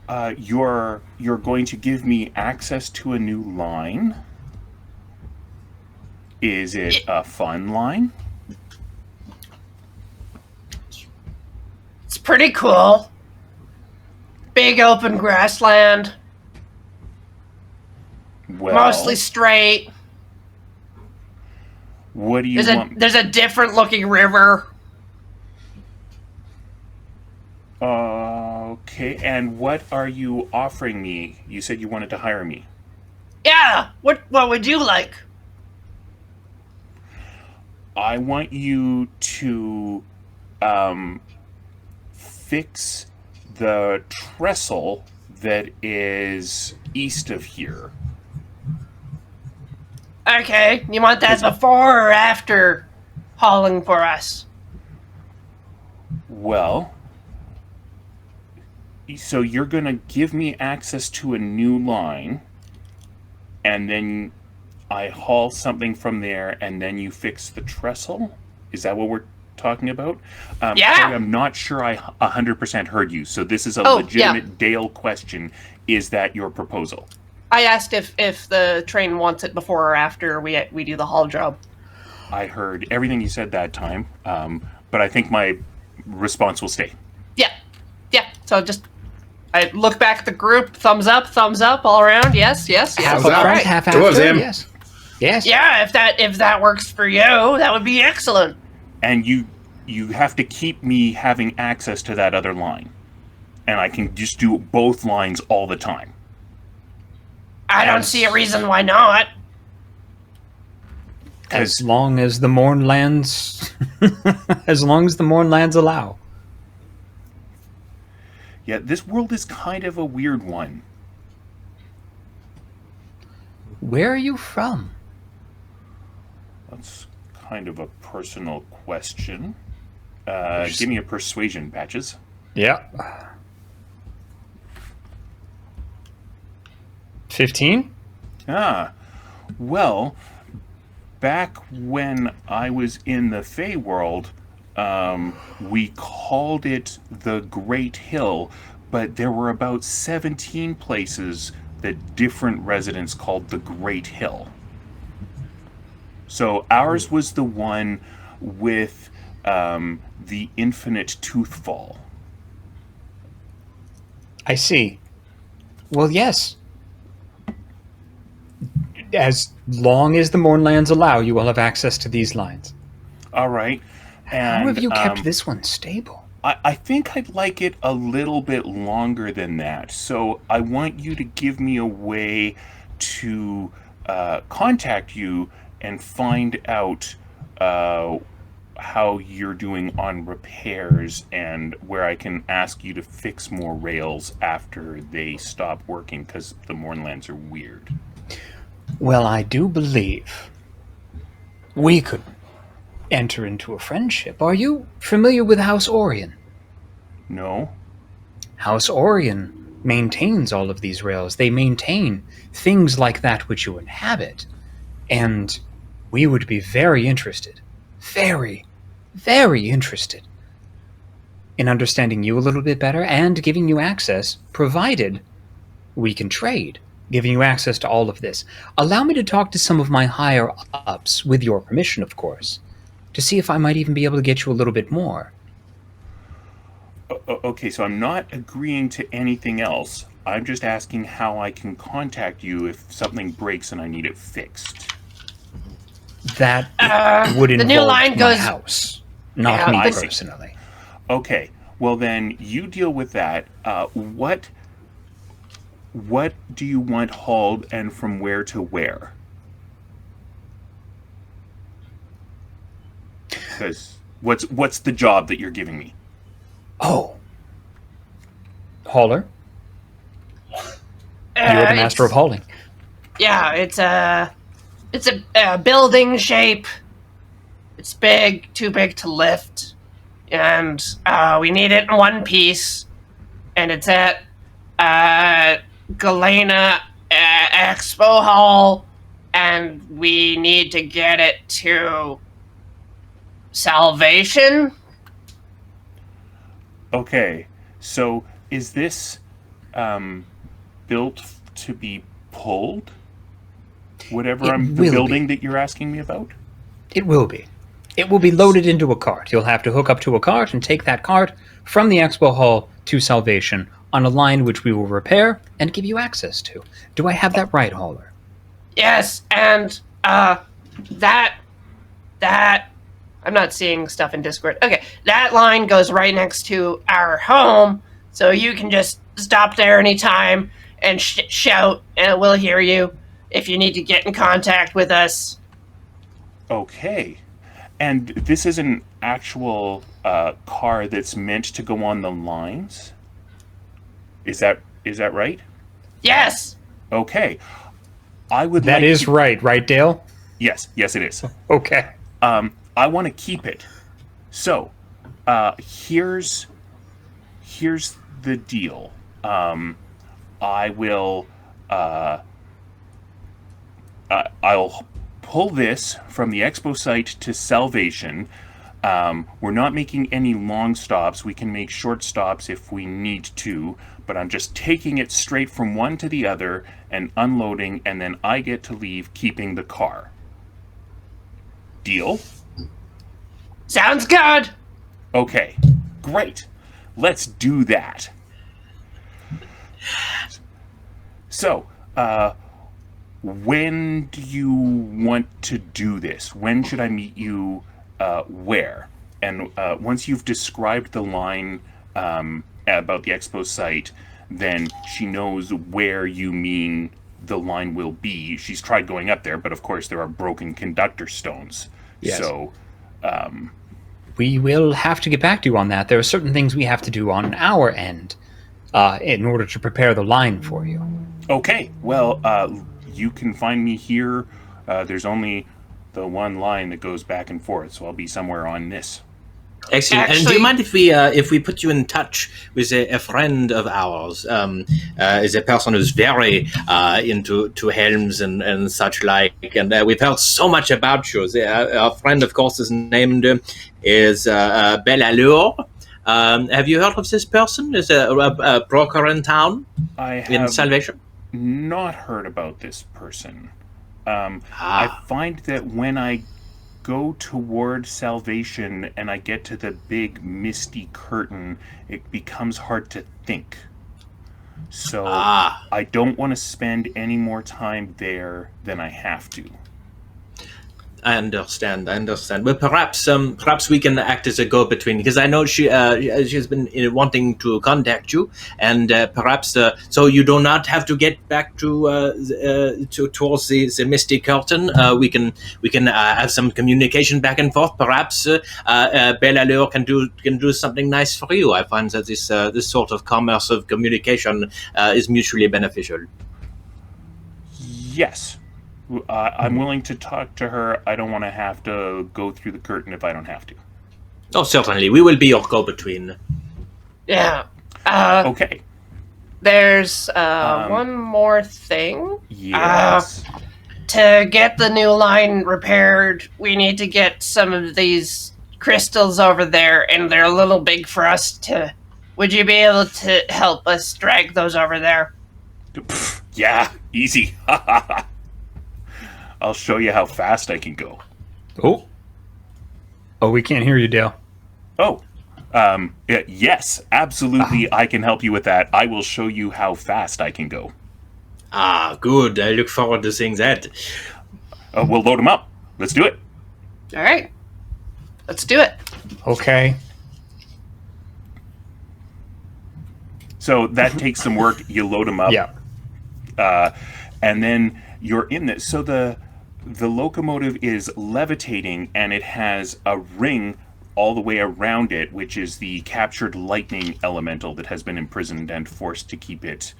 You're going to give me access to a new line. Is it a fun line? It's pretty cool. Big open grassland. Well, Mostly straight. what do you want? There's a different looking river. Okay, and what are you offering me? You said you wanted to hire me. Yeah. What would you like? I want you to fix the trestle that is east of here. Okay. You want that before or after hauling for us? Well, so you're going to give me access to a new line, and then I haul something from there, and then you fix the trestle? Is that what we're talking about? Yeah. Sorry, I'm not sure I 100% heard you, so this is a Oh, legitimate Dale question. Is that your proposal? I asked if the train wants it before or after we do the haul job. I heard everything you said that time, but I think my response will stay. Yeah. So just I look back at the group. Thumbs up all around. Yes. Half Thumbs up up. front, half Towards after. him. Yes. Yes. Yeah. If that works for you, that would be excellent. And you have to keep me having access to that other line, and I can just do both lines all the time. I don't see a reason why not. As long as the Mournlands, as long as the Mournlands allow. Yeah, this world is kind of a weird one. Where are you from? That's kind of a personal question. Give me a persuasion, Patches. Yeah. 15? Well, back when I was in the Fey world, we called it the Great Hill, but there were about 17 places that different residents called the Great Hill. So ours was the one with the infinite toothfall. I see. Well, yes. As long as the Mournlands allow, you will have access to these lines. All right. And, How have you kept this one stable? I think I'd like it a little bit longer than that. So I want you to give me a way to contact you and find out how you're doing on repairs and where I can ask you to fix more rails after they stop working, because the Mournlands are weird. Well, I do believe we could enter into a friendship. Are you familiar with House Orion? No? House Orion maintains all of these rails. They maintain things like that which you inhabit. And we would be very interested, very, very interested in understanding you a little bit better and giving you access, provided we can trade, giving you access to all of this. Allow me to talk to some of my higher-ups, with your permission, of course, to see if I might even be able to get you a little bit more. Okay, so I'm not agreeing to anything else. I'm just asking how I can contact you if something breaks and I need it fixed. That would the involve new line my goes- house, not Yeah, me I see. personally. Okay, well then you deal with that. What do you want hauled and from where to where? Because what's the job that you're giving me? Oh. Hauler? You are the master of hauling. Yeah, it's a building shape. It's big, too big to lift, and we need it in one piece. And it's at Galena Expo Hall, and we need to get it to Salvation. Okay, so is this built to be pulled? Whatever It the will building that you're asking me about? It will be. It will be loaded into a cart. You'll have to hook up to a cart and take that cart from the expo hall to Salvation on a line which we will repair and give you access to. Do I have that right, Hauler? Yes, and that I'm not seeing stuff in Discord. Okay, that line goes right next to our home, so you can just stop there anytime and shout, and we'll hear you if you need to get in contact with us. Okay. And this is an actual car that's meant to go on the lines? Is that right? Yes. Okay. I would That like is to... right, Dale? Yes, it is. Okay. I want to keep it. So, here's the deal. I will I'll pull this from the expo site to Salvation. We're not making any long stops. We can make short stops if we need to, but I'm just taking it straight from one to the other and unloading, and then I get to leave keeping the car. Deal? Sounds good. Okay, great. Let's do that. So, when do you want to do this? When should I meet you where? And once you've described the line about the expo site, then she knows where you mean the line will be. She's tried going up there, but of course there are broken conductor stones. Yes. So, We will have to get back to you on that. There are certain things we have to do on our end in order to prepare the line for you. okay, well, you can find me here. There's only the one line that goes back and forth, so I'll be somewhere on this. Excellent. And do Actually- you mind if we put you in touch with a friend of ours? Is a person who's very into helms and such like, and we've heard so much about you. Our friend, of course, is named is Bellalure. Have you heard of this person? Is a broker in town I in have Salvation? not heard about this person. I find that when I go toward Salvation and I get to the big misty curtain, it becomes hard to think. So I don't want to spend any more time there than I have to. I understand. Well, perhaps we can act as a go-between, because I know she has been wanting to contact you, and perhaps so you do not have to get back to towards the misty curtain. We can have some communication back and forth. Perhaps Bellalure can do something nice for you. I find that this sort of commerce of communication is mutually beneficial. Yes. I'm willing to talk to her. I don't want to have to go through the curtain if I don't have to. Oh, certainly. We will be your go-between. Yeah. Okay. There's one more thing. Yes. To get the new line repaired, we need to get some of these crystals over there, and they're a little big for us to... Would you be able to help us drag those over there? Pff, yeah, easy. I'll show you how fast I can go. Oh, we can't hear you, Dale. Oh, yes, absolutely. I can help you with that. I will show you how fast I can go. Good. I look forward to seeing that. We'll load them up. Let's do it. All right. Let's do it. Okay. So that takes some work. You load them up. Yeah. And then you're in this. So the locomotive is levitating, and it has a ring all the way around it, which is the captured lightning elemental that has been imprisoned and forced to keep it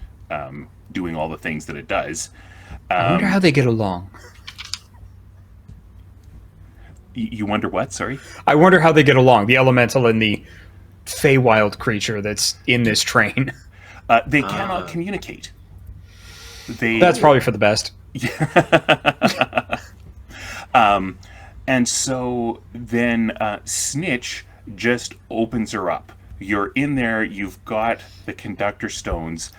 doing all the things that it does. I wonder how they get along. You wonder what? Sorry? I wonder how they get along, the elemental and the Feywild creature that's in this train. They cannot communicate. That's probably for the best. And so then Snitch just opens her up. You're in there, you've got the conductor stones,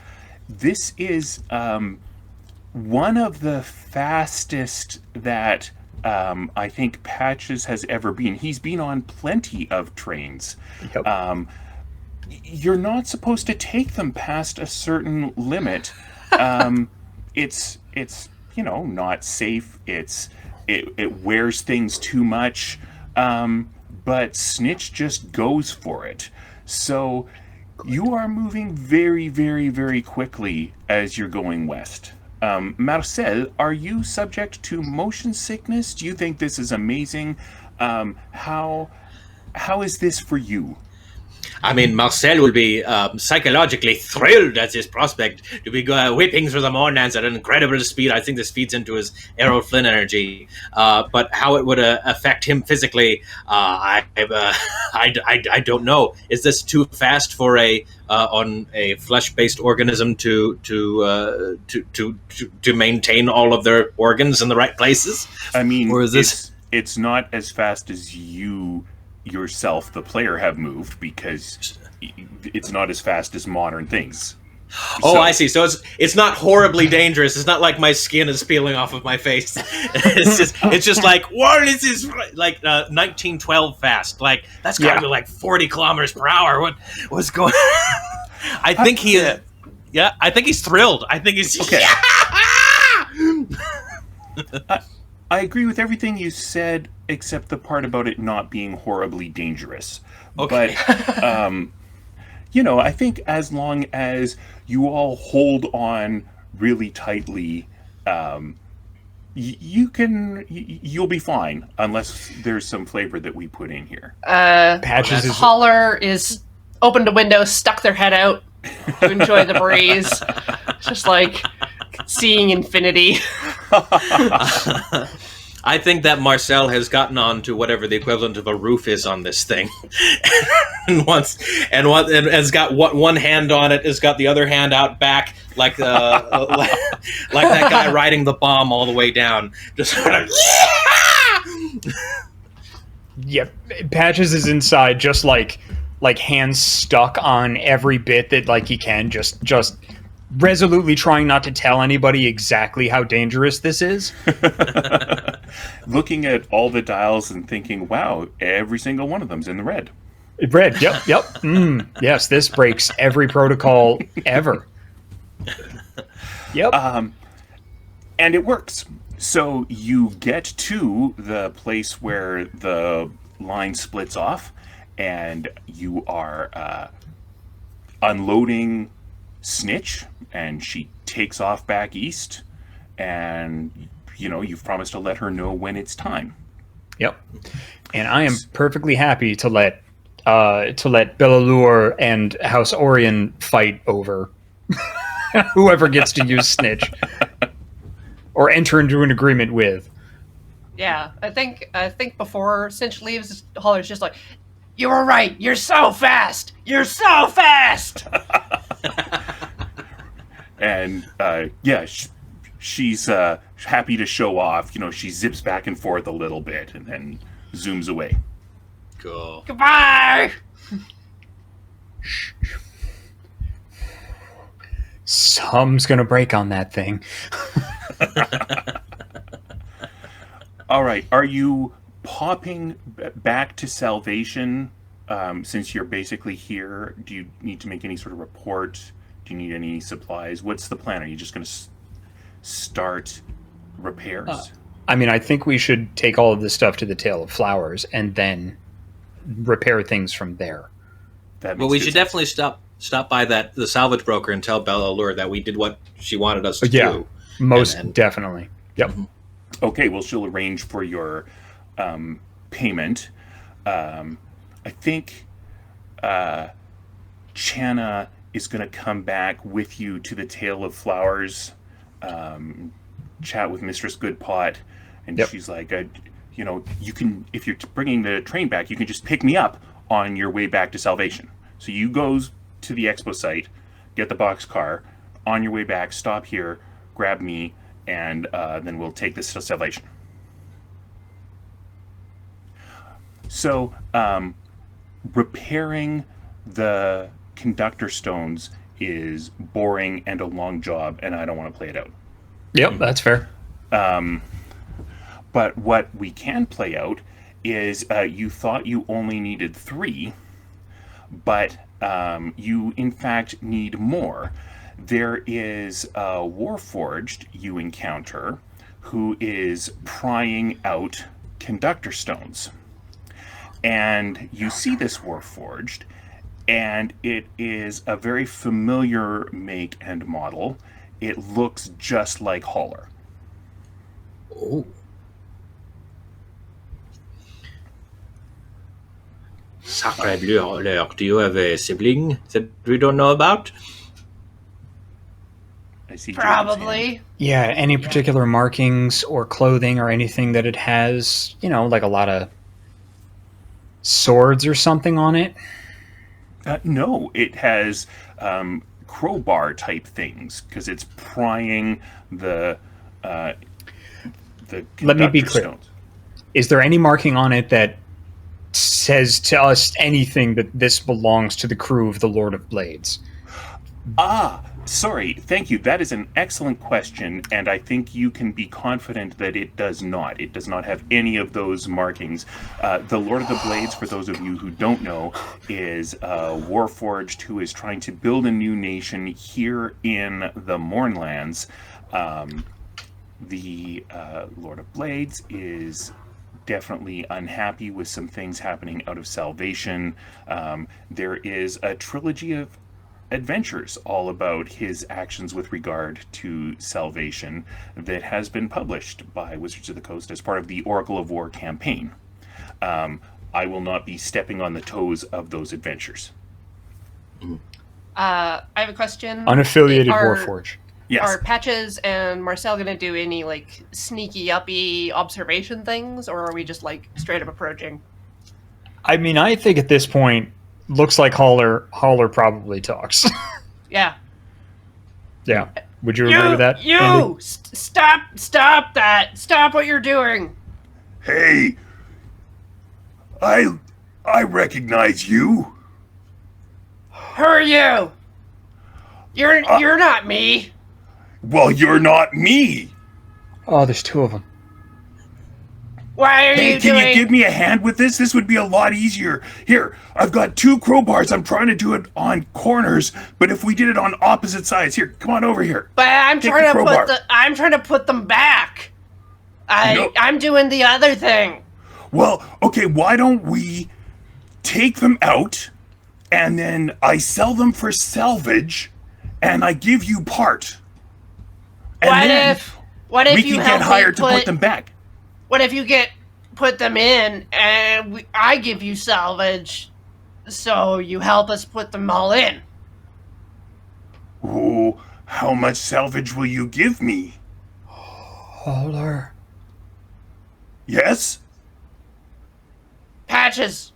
this is one of the fastest that I think Patches has ever been. He's been on plenty of trains. Yep. You're not supposed to take them past a certain limit. It's not safe. It wears things too much. But Snitch just goes for it. So you are moving very, very, very quickly as you're going west. Marcel, are you subject to motion sickness? Do you think this is amazing? How is this for you? I mean, Marcel will be psychologically thrilled at this prospect to be whipping through the moorlands at an incredible speed. I think this feeds into his Errol Flynn energy. But how it would affect him physically, I don't know. Is this too fast for on a flesh-based organism to maintain all of their organs in the right places? I mean, or is this? It's not as fast as you yourself, the player, have moved, because it's not as fast as modern things. Oh, I see. So it's not horribly dangerous. It's not like my skin is peeling off of my face. it's just like, what is this? Like 1912 fast. Like that's got to be like 40 kilometers per hour. What's going? I think I think he's thrilled. I think he's okay. I agree with everything you said, except the part about it not being horribly dangerous. Okay. But, I think as long as you all hold on really tightly, you'll be fine, unless there's some flavor that we put in here. Patches is Holler is opened a window, stuck their head out to enjoy the breeze. Just like seeing infinity. I think that Marcel has gotten on to whatever the equivalent of a roof is on this thing, and has got one hand on it, has got the other hand out back, like like that guy riding the bomb all the way down, just sort of. Yep, Patches is inside, just like hands stuck on every bit that like he can, just resolutely trying not to tell anybody exactly how dangerous this is. Looking at all the dials and thinking, wow, every single one of them's in the red. Red, yep. Yes, this breaks every protocol ever. Yep. And it works. So you get to the place where the line splits off, and you are unloading Snitch, and she takes off back east, and you've promised to let her know when it's time. Yep. And I am perfectly happy to let Bellalure and House Orion fight over whoever gets to use Snitch or enter into an agreement with. Yeah, I think before Cinch leaves, Holler's just like, "You were right. You're so fast. You're so fast." And she's happy to show off. She zips back and forth a little bit and then zooms away. Cool. Goodbye. Something's gonna break on that thing. All right. Are you popping back to Salvation since you're basically here? Do you need to make any sort of report? Do you need any supplies? What's the plan? Are you just going to start repairs? I mean, I think we should take all of this stuff to the Tale of Flowers and then repair things from there. Well, we should definitely stop by the salvage broker and tell Bella Allure that we did what she wanted us to do. Most definitely. Yep. Okay, well, she'll arrange for your payment. I think Channa is going to come back with you to the Tale of Flowers, chat with Mistress Goodpot, and she's like, you can, if you're bringing the train back, you can just pick me up on your way back to Salvation. So you go to the expo site, get the boxcar, on your way back, stop here, grab me, and then we'll take this to Salvation. So, repairing the conductor stones is boring and a long job, and I don't want to play it out. Yep, that's fair. But what we can play out is you thought you only needed 3, but you in fact need more. There is a Warforged you encounter who is prying out conductor stones. And you see this Warforged, and it is a very familiar make and model. It looks just like Holler. Oh. Sacre bleu, do you have a sibling that we don't know about? I see Jordan's hand. Probably. Yeah, any particular markings or clothing or anything that it has, like a lot of swords or something on it? No, it has crowbar type things because it's prying the Let me be conductor clear. stones. Is there any marking on it that says to us anything that this belongs to the crew of the Lord of Blades? Sorry, thank you. That is an excellent question, and I think you can be confident that it does not. It does not have any of those markings. The Lord of the Blades, for those of you who don't know, is a Warforged who is trying to build a new nation here in the Mournlands. The Lord of Blades is definitely unhappy with some things happening out of Salvation. There is a trilogy of adventures all about his actions with regard to Salvation that has been published by Wizards of the Coast as part of the Oracle of War campaign. I will not be stepping on the toes of those adventures. I have a question. Unaffiliated Are- Warforge. Yes. Are Patches and Marcel going to do any sneaky uppy observation things, or are we just straight up approaching? I mean, I think at this point, looks like Holler probably talks. Yeah. Yeah. Would you agree with that? You! Andy? Stop that! Stop what you're doing! Hey, I recognize you. Who are you? You're not me. Well, you're not me. Oh, there's 2 of them. Why are Hey, you can doing? you give me a hand with this? This would be a lot easier. Here, I've got 2 crowbars. I'm trying to do it on corners, but if we did it on opposite sides, here, come on over here. But I'm Take trying the to crowbar. I'm trying to put them back. No. I'm doing the other thing. Well, okay, why don't we take them out, and then I sell them for salvage, and I give you part. And then What if we you can help get me hired to put them back? What if you put them in and I give you salvage, so you help us put them all in? Ooh, how much salvage will you give me? Holler. Yes? Patches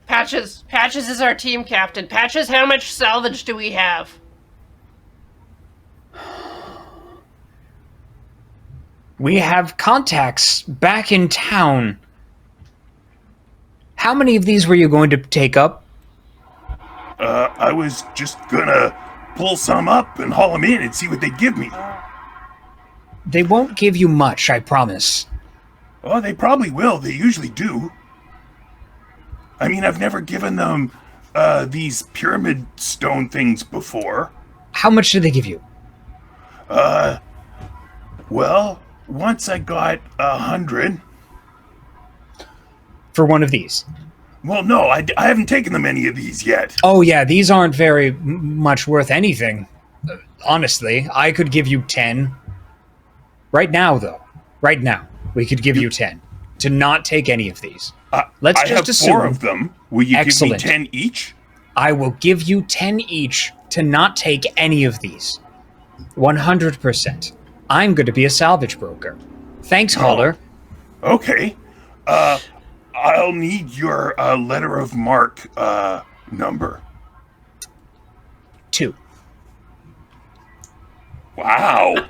is our team captain. Patches, how much salvage do we have? We have contacts back in town. How many of these were you going to take up? I was just gonna pull some up and haul them in and see what they give me. They won't give you much, I promise. Oh, they probably will. They usually do. I mean, I've never given them these pyramid stone things before. How much did they give you? Well, once I got 100. For one of these? Well, no, I haven't taken them any of these yet. Oh yeah, these aren't very much worth anything. Honestly, I could give you 10. Right now, though. Right now, we could give you 10. To not take any of these. Let's I just have assume... 4 of them. Will you Excellent. give me 10 each? I will give you 10 each to not take any of these. 100%. I'm going to be a salvage broker. Thanks, Holler. Okay. I'll need your letter of mark number. 2. Wow.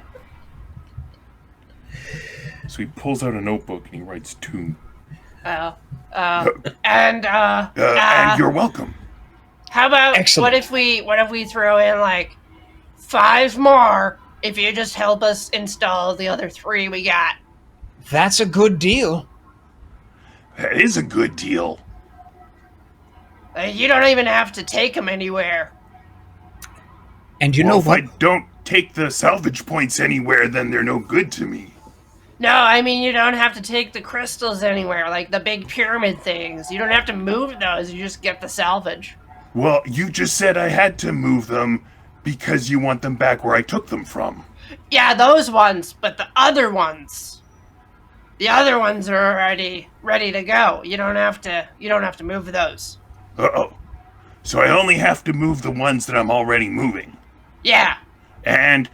So he pulls out a notebook and he writes 2. And And you're welcome. how about Excellent. what if we throw in 5 more if you just help us install the other 3 we got. That's a good deal. That is a good deal. You don't even have to take them anywhere. And you know if what? I don't take the salvage points anywhere, then they're no good to me. No, I mean, you don't have to take the crystals anywhere, like the big pyramid things. You don't have to move those, you just get the salvage. Well, you just said I had to move them because you want them back where I took them from. Yeah, those ones, but the other ones are already ready to go. You don't have to move those. Uh-oh. So I only have to move the ones that I'm already moving. Yeah. And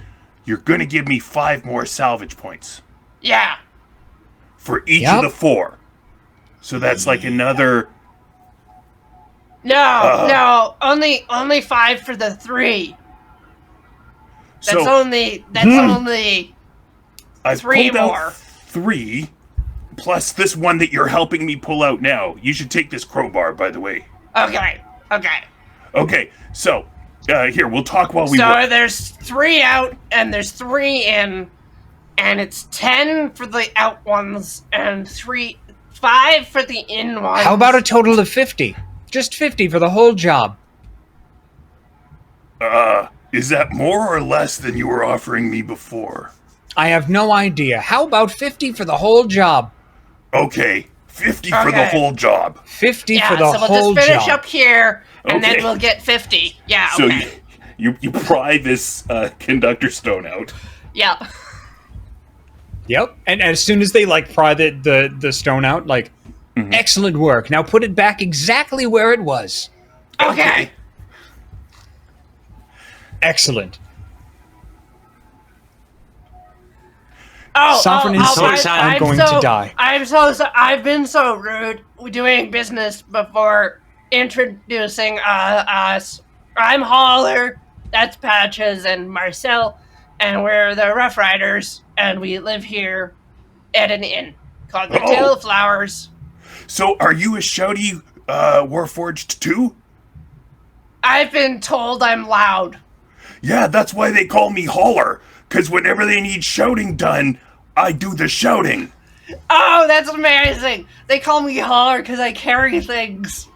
you're going to give me 5 more salvage points. Yeah. For each of the 4. So that's like another... No, only 5 for the 3. That's only I've 3 pulled more. out 3, plus this one that you're helping me pull out now. You should take this crowbar, by the way. Okay. Okay, so, here, we'll talk while we So work. there's 3 out, and there's 3 in, and it's 10 for the out ones, and 5 for the in ones. How about a total of 50? Just 50 for the whole job. Is that more or less than you were offering me before? I have no idea. How about 50 for the whole job? Okay, 50 for the whole job. 50 Yeah, for the so we'll whole just finish job. up here, and Okay. then we'll get 50. Yeah, So okay. you pry this conductor stone out. Yep. Yep. And as soon as they pry the stone out, excellent work. Now put it back exactly where it was. Okay. Excellent. Sovereign and so I'm going to die. I've been so rude doing business before introducing us. I'm Holler, that's Patches, and Marcel, and we're the Rough Riders, and we live here at an inn called the Tail of Flowers. So are you a shouty Warforged too? I've been told I'm loud. Yeah, that's why they call me Holler. Because whenever they need shouting done, I do the shouting. Oh, that's amazing! They call me Holler because I carry things.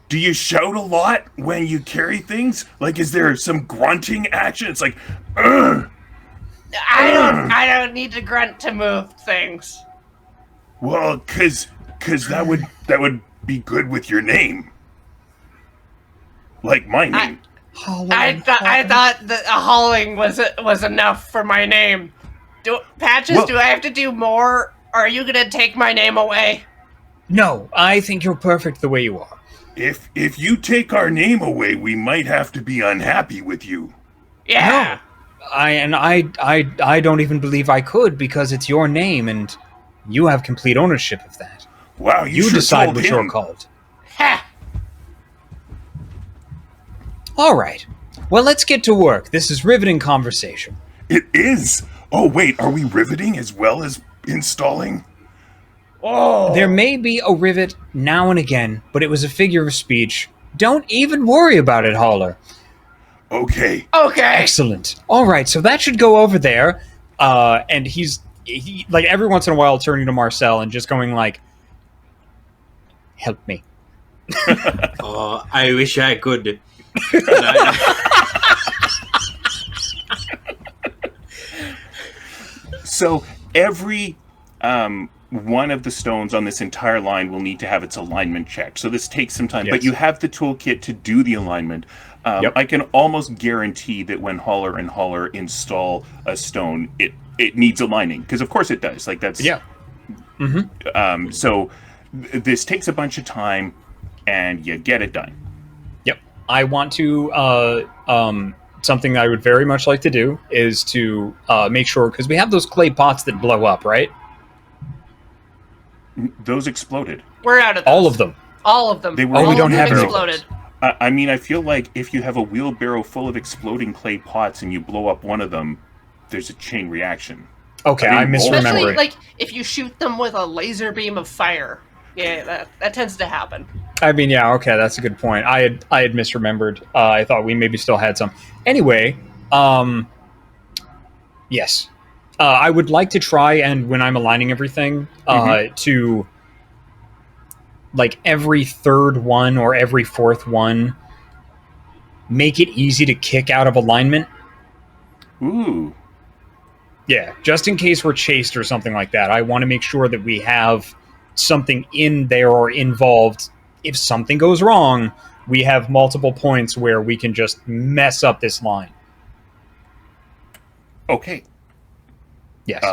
Do you shout a lot when you carry things? Like, is there some grunting action? It's like, ugh. I don't need to grunt to move things. Well, cause that would be good with your name. Like my name. I thought that a hollowing was enough for my name. Patches, do I have to do more? Or are you gonna take my name away? No, I think you're perfect the way you are. If you take our name away, we might have to be unhappy with you. Yeah. I don't even believe I could because it's your name and you have complete ownership of that. Wow, You sure decide told what him. you're called. Ha! All right. Well, let's get to work. This is riveting conversation. It is. Oh wait, are we riveting as well as installing? Oh. There may be a rivet now and again, but it was a figure of speech. Don't even worry about it, Holler. Okay. Okay. Excellent. All right, so that should go over there. And he like every once in a while turning to Marcel and just going like, help me. Oh, I wish I could. So every one of the stones on this entire line will need to have its alignment checked. So this takes some time, Yes. but you have the toolkit to do the alignment. Yep. I can almost guarantee that when Holler and Holler install a stone, it needs aligning, because of course it does. Like that's Yeah. So this takes a bunch of time, and you get it done. Yep. I want to something I would very much like to do is to make sure, because we have those clay pots that blow up, right? Those exploded. We're out of those. All of them. All of them. They were Oh, we All don't of have them any. exploded. I mean, I feel like if you have a wheelbarrow full of exploding clay pots and you blow up one of them, there's a chain reaction. Okay, I I didn't roll. misremember Especially it. like if you shoot them with a laser beam of fire. Yeah, that tends to happen. I mean, yeah, okay, that's a good point. I had misremembered. I thought we maybe still had some. Anyway, Yes. I would like to try, and when I'm aligning everything, to, like, every third one or every fourth one, make it easy to kick out of alignment. Ooh. Yeah, just in case we're chased or something like that. I want to make sure that we have something in there or involved. If something goes wrong, we have multiple points where we can just mess up this line. Okay. Yes.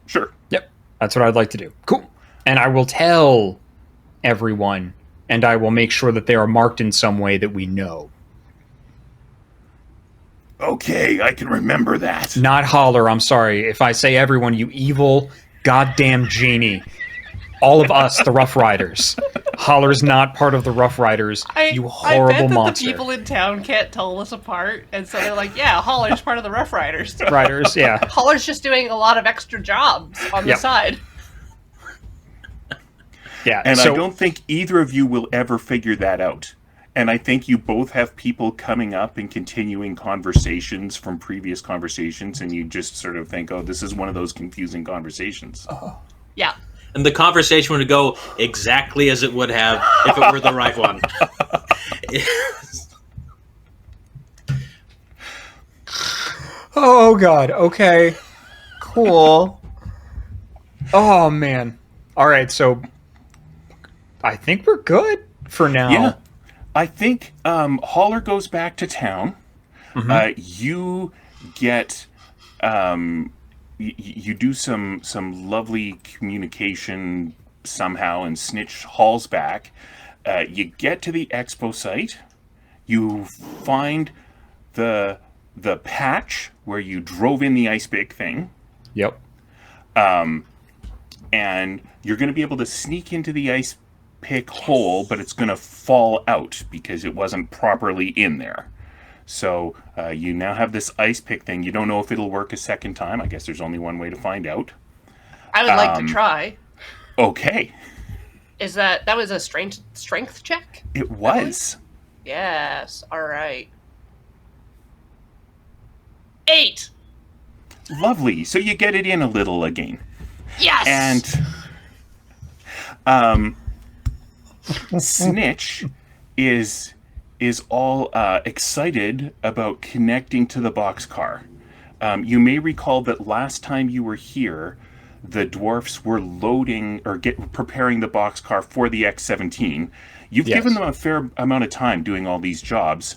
Sure. Yep. That's what I'd like to do. Cool. And I will tell everyone, and I will make sure that they are marked in some way that we know. Okay, I can remember that. Not Holler, I'm sorry. If I say everyone, you evil goddamn genie. All of us, the Rough Riders. Holler's not part of the Rough Riders, you horrible I bet that monster. the people in town can't tell us apart, and so they're like, yeah, Holler's part of the Rough Riders. Riders, yeah. Holler's just doing a lot of extra jobs on the side. Yeah, and I don't think either of you will ever figure that out. And I think you both have people coming up and continuing conversations from previous conversations, and you just sort of think, oh, this is one of those confusing conversations. Yeah. And the conversation would go exactly as it would have if it were the right one. Oh, God. Okay. Cool. Oh, man. All right, so I think we're good for now. Yeah. I think Holler goes back to town. You get... you do some lovely communication somehow, and Snitch hauls back. You get to the expo site. You find the patch where you drove in the ice pick thing. Yep. And you're going to be able to sneak into the ice pick hole, but it's going to fall out because it wasn't properly in there. So you now have this ice pick thing. You don't know if it'll work a second time. I guess there's only one way to find out. I would like to try. Okay. Is that was a strength check? It was. Yes. All right. 8. Lovely. So you get it in a little again. Yes. And Snitch is all excited about connecting to the boxcar. You may recall that last time you were here, the dwarfs were loading or preparing the boxcar for the X-17. You've given them a fair amount of time doing all these jobs.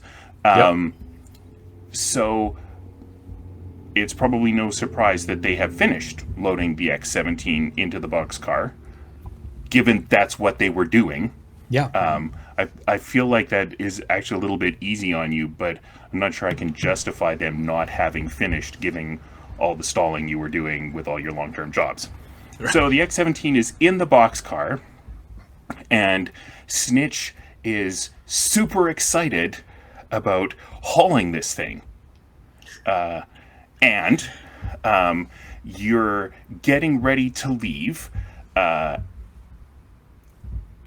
So it's probably no surprise that they have finished loading the X-17 into the boxcar, given that's what they were doing. Yeah. I feel like that is actually a little bit easy on you, but I'm not sure I can justify them not having finished, given all the stalling you were doing with all your long-term jobs. Right. So the X-17 is in the boxcar, and Snitch is super excited about hauling this thing. And you're getting ready to leave.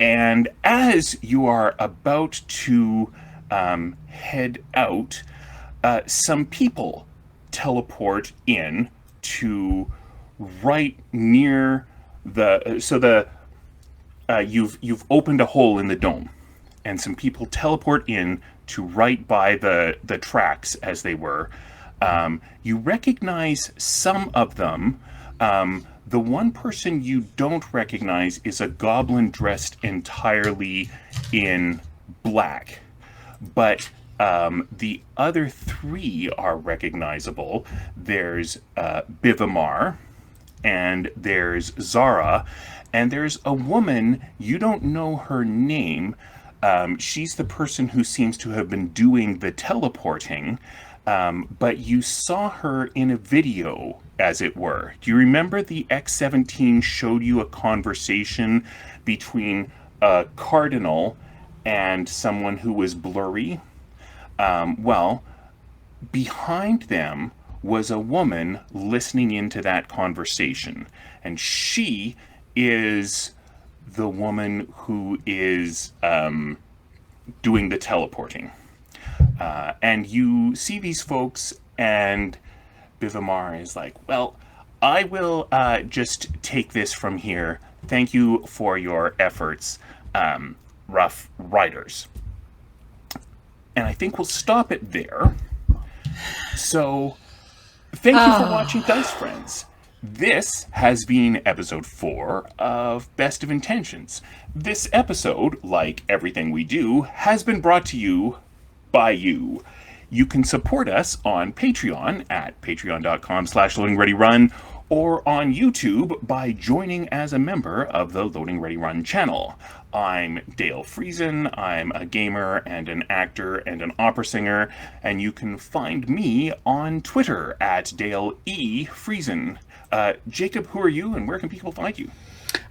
And as you are about to head out, some people teleport in to right near you've opened a hole in the dome, and some people teleport in to right by the tracks as they were. You recognize some of them. The one person you don't recognize is a goblin dressed entirely in black. But the other 3 are recognizable. There's Bivamar, and there's Zara, and there's a woman, you don't know her name. She's the person who seems to have been doing the teleporting, but you saw her in a video, as it were. Do you remember the X-17 showed you a conversation between a cardinal and someone who was blurry? Well, behind them was a woman listening into that conversation, and she is the woman who is doing the teleporting. And you see these folks, and Bivamar is like, well, I will just take this from here. Thank you for your efforts, Rough Riders. And I think we'll stop it there. So, thank you for watching Dice Friends. This has been episode 4 of Best of Intentions. This episode, like everything we do, has been brought to you by you. You can support us on Patreon at patreon.com/loadingreadyrun or on YouTube by joining as a member of the Loading Ready Run channel. I'm Dale Friesen. I'm a gamer and an actor and an opera singer, and you can find me on Twitter at Dale E. Friesen. Jacob, who are you, and where can people find you?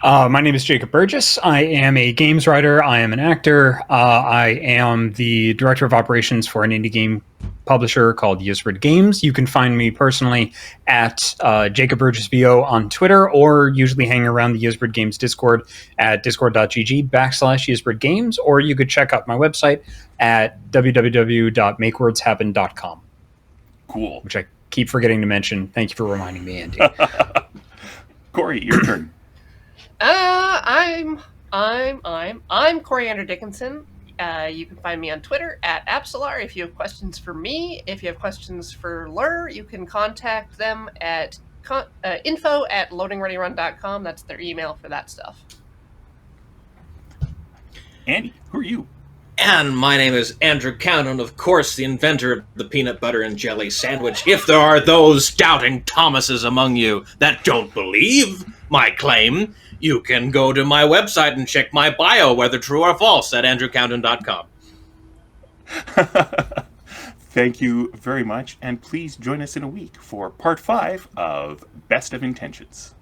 My name is Jacob Burgess. I am a games writer. I am an actor. I am the director of operations for an indie game publisher called Yizbrid Games. You can find me personally at Jacob Burgess VO on Twitter, or usually hang around the Yizbrid Games Discord at discord.gg/Yizbrid Games, or you could check out my website at www.makewordshappen.com. Cool. Which I keep forgetting to mention. Thank you for reminding me, Andy. Corey, your turn. I'm Coriander Dickinson. You can find me on Twitter at Absolar if you have questions for me. If you have questions for Lur, you can contact them at info@loadingreadyrun.com. That's their email for that stuff. Andy, who are you? And my name is Andrew Cowan, of course, the inventor of the peanut butter and jelly sandwich. If there are those doubting Thomases among you that don't believe my claim, you can go to my website and check my bio, whether true or false, at andrewcowan.com. Thank you very much, and please join us in a week for part 5 of Best of Intentions.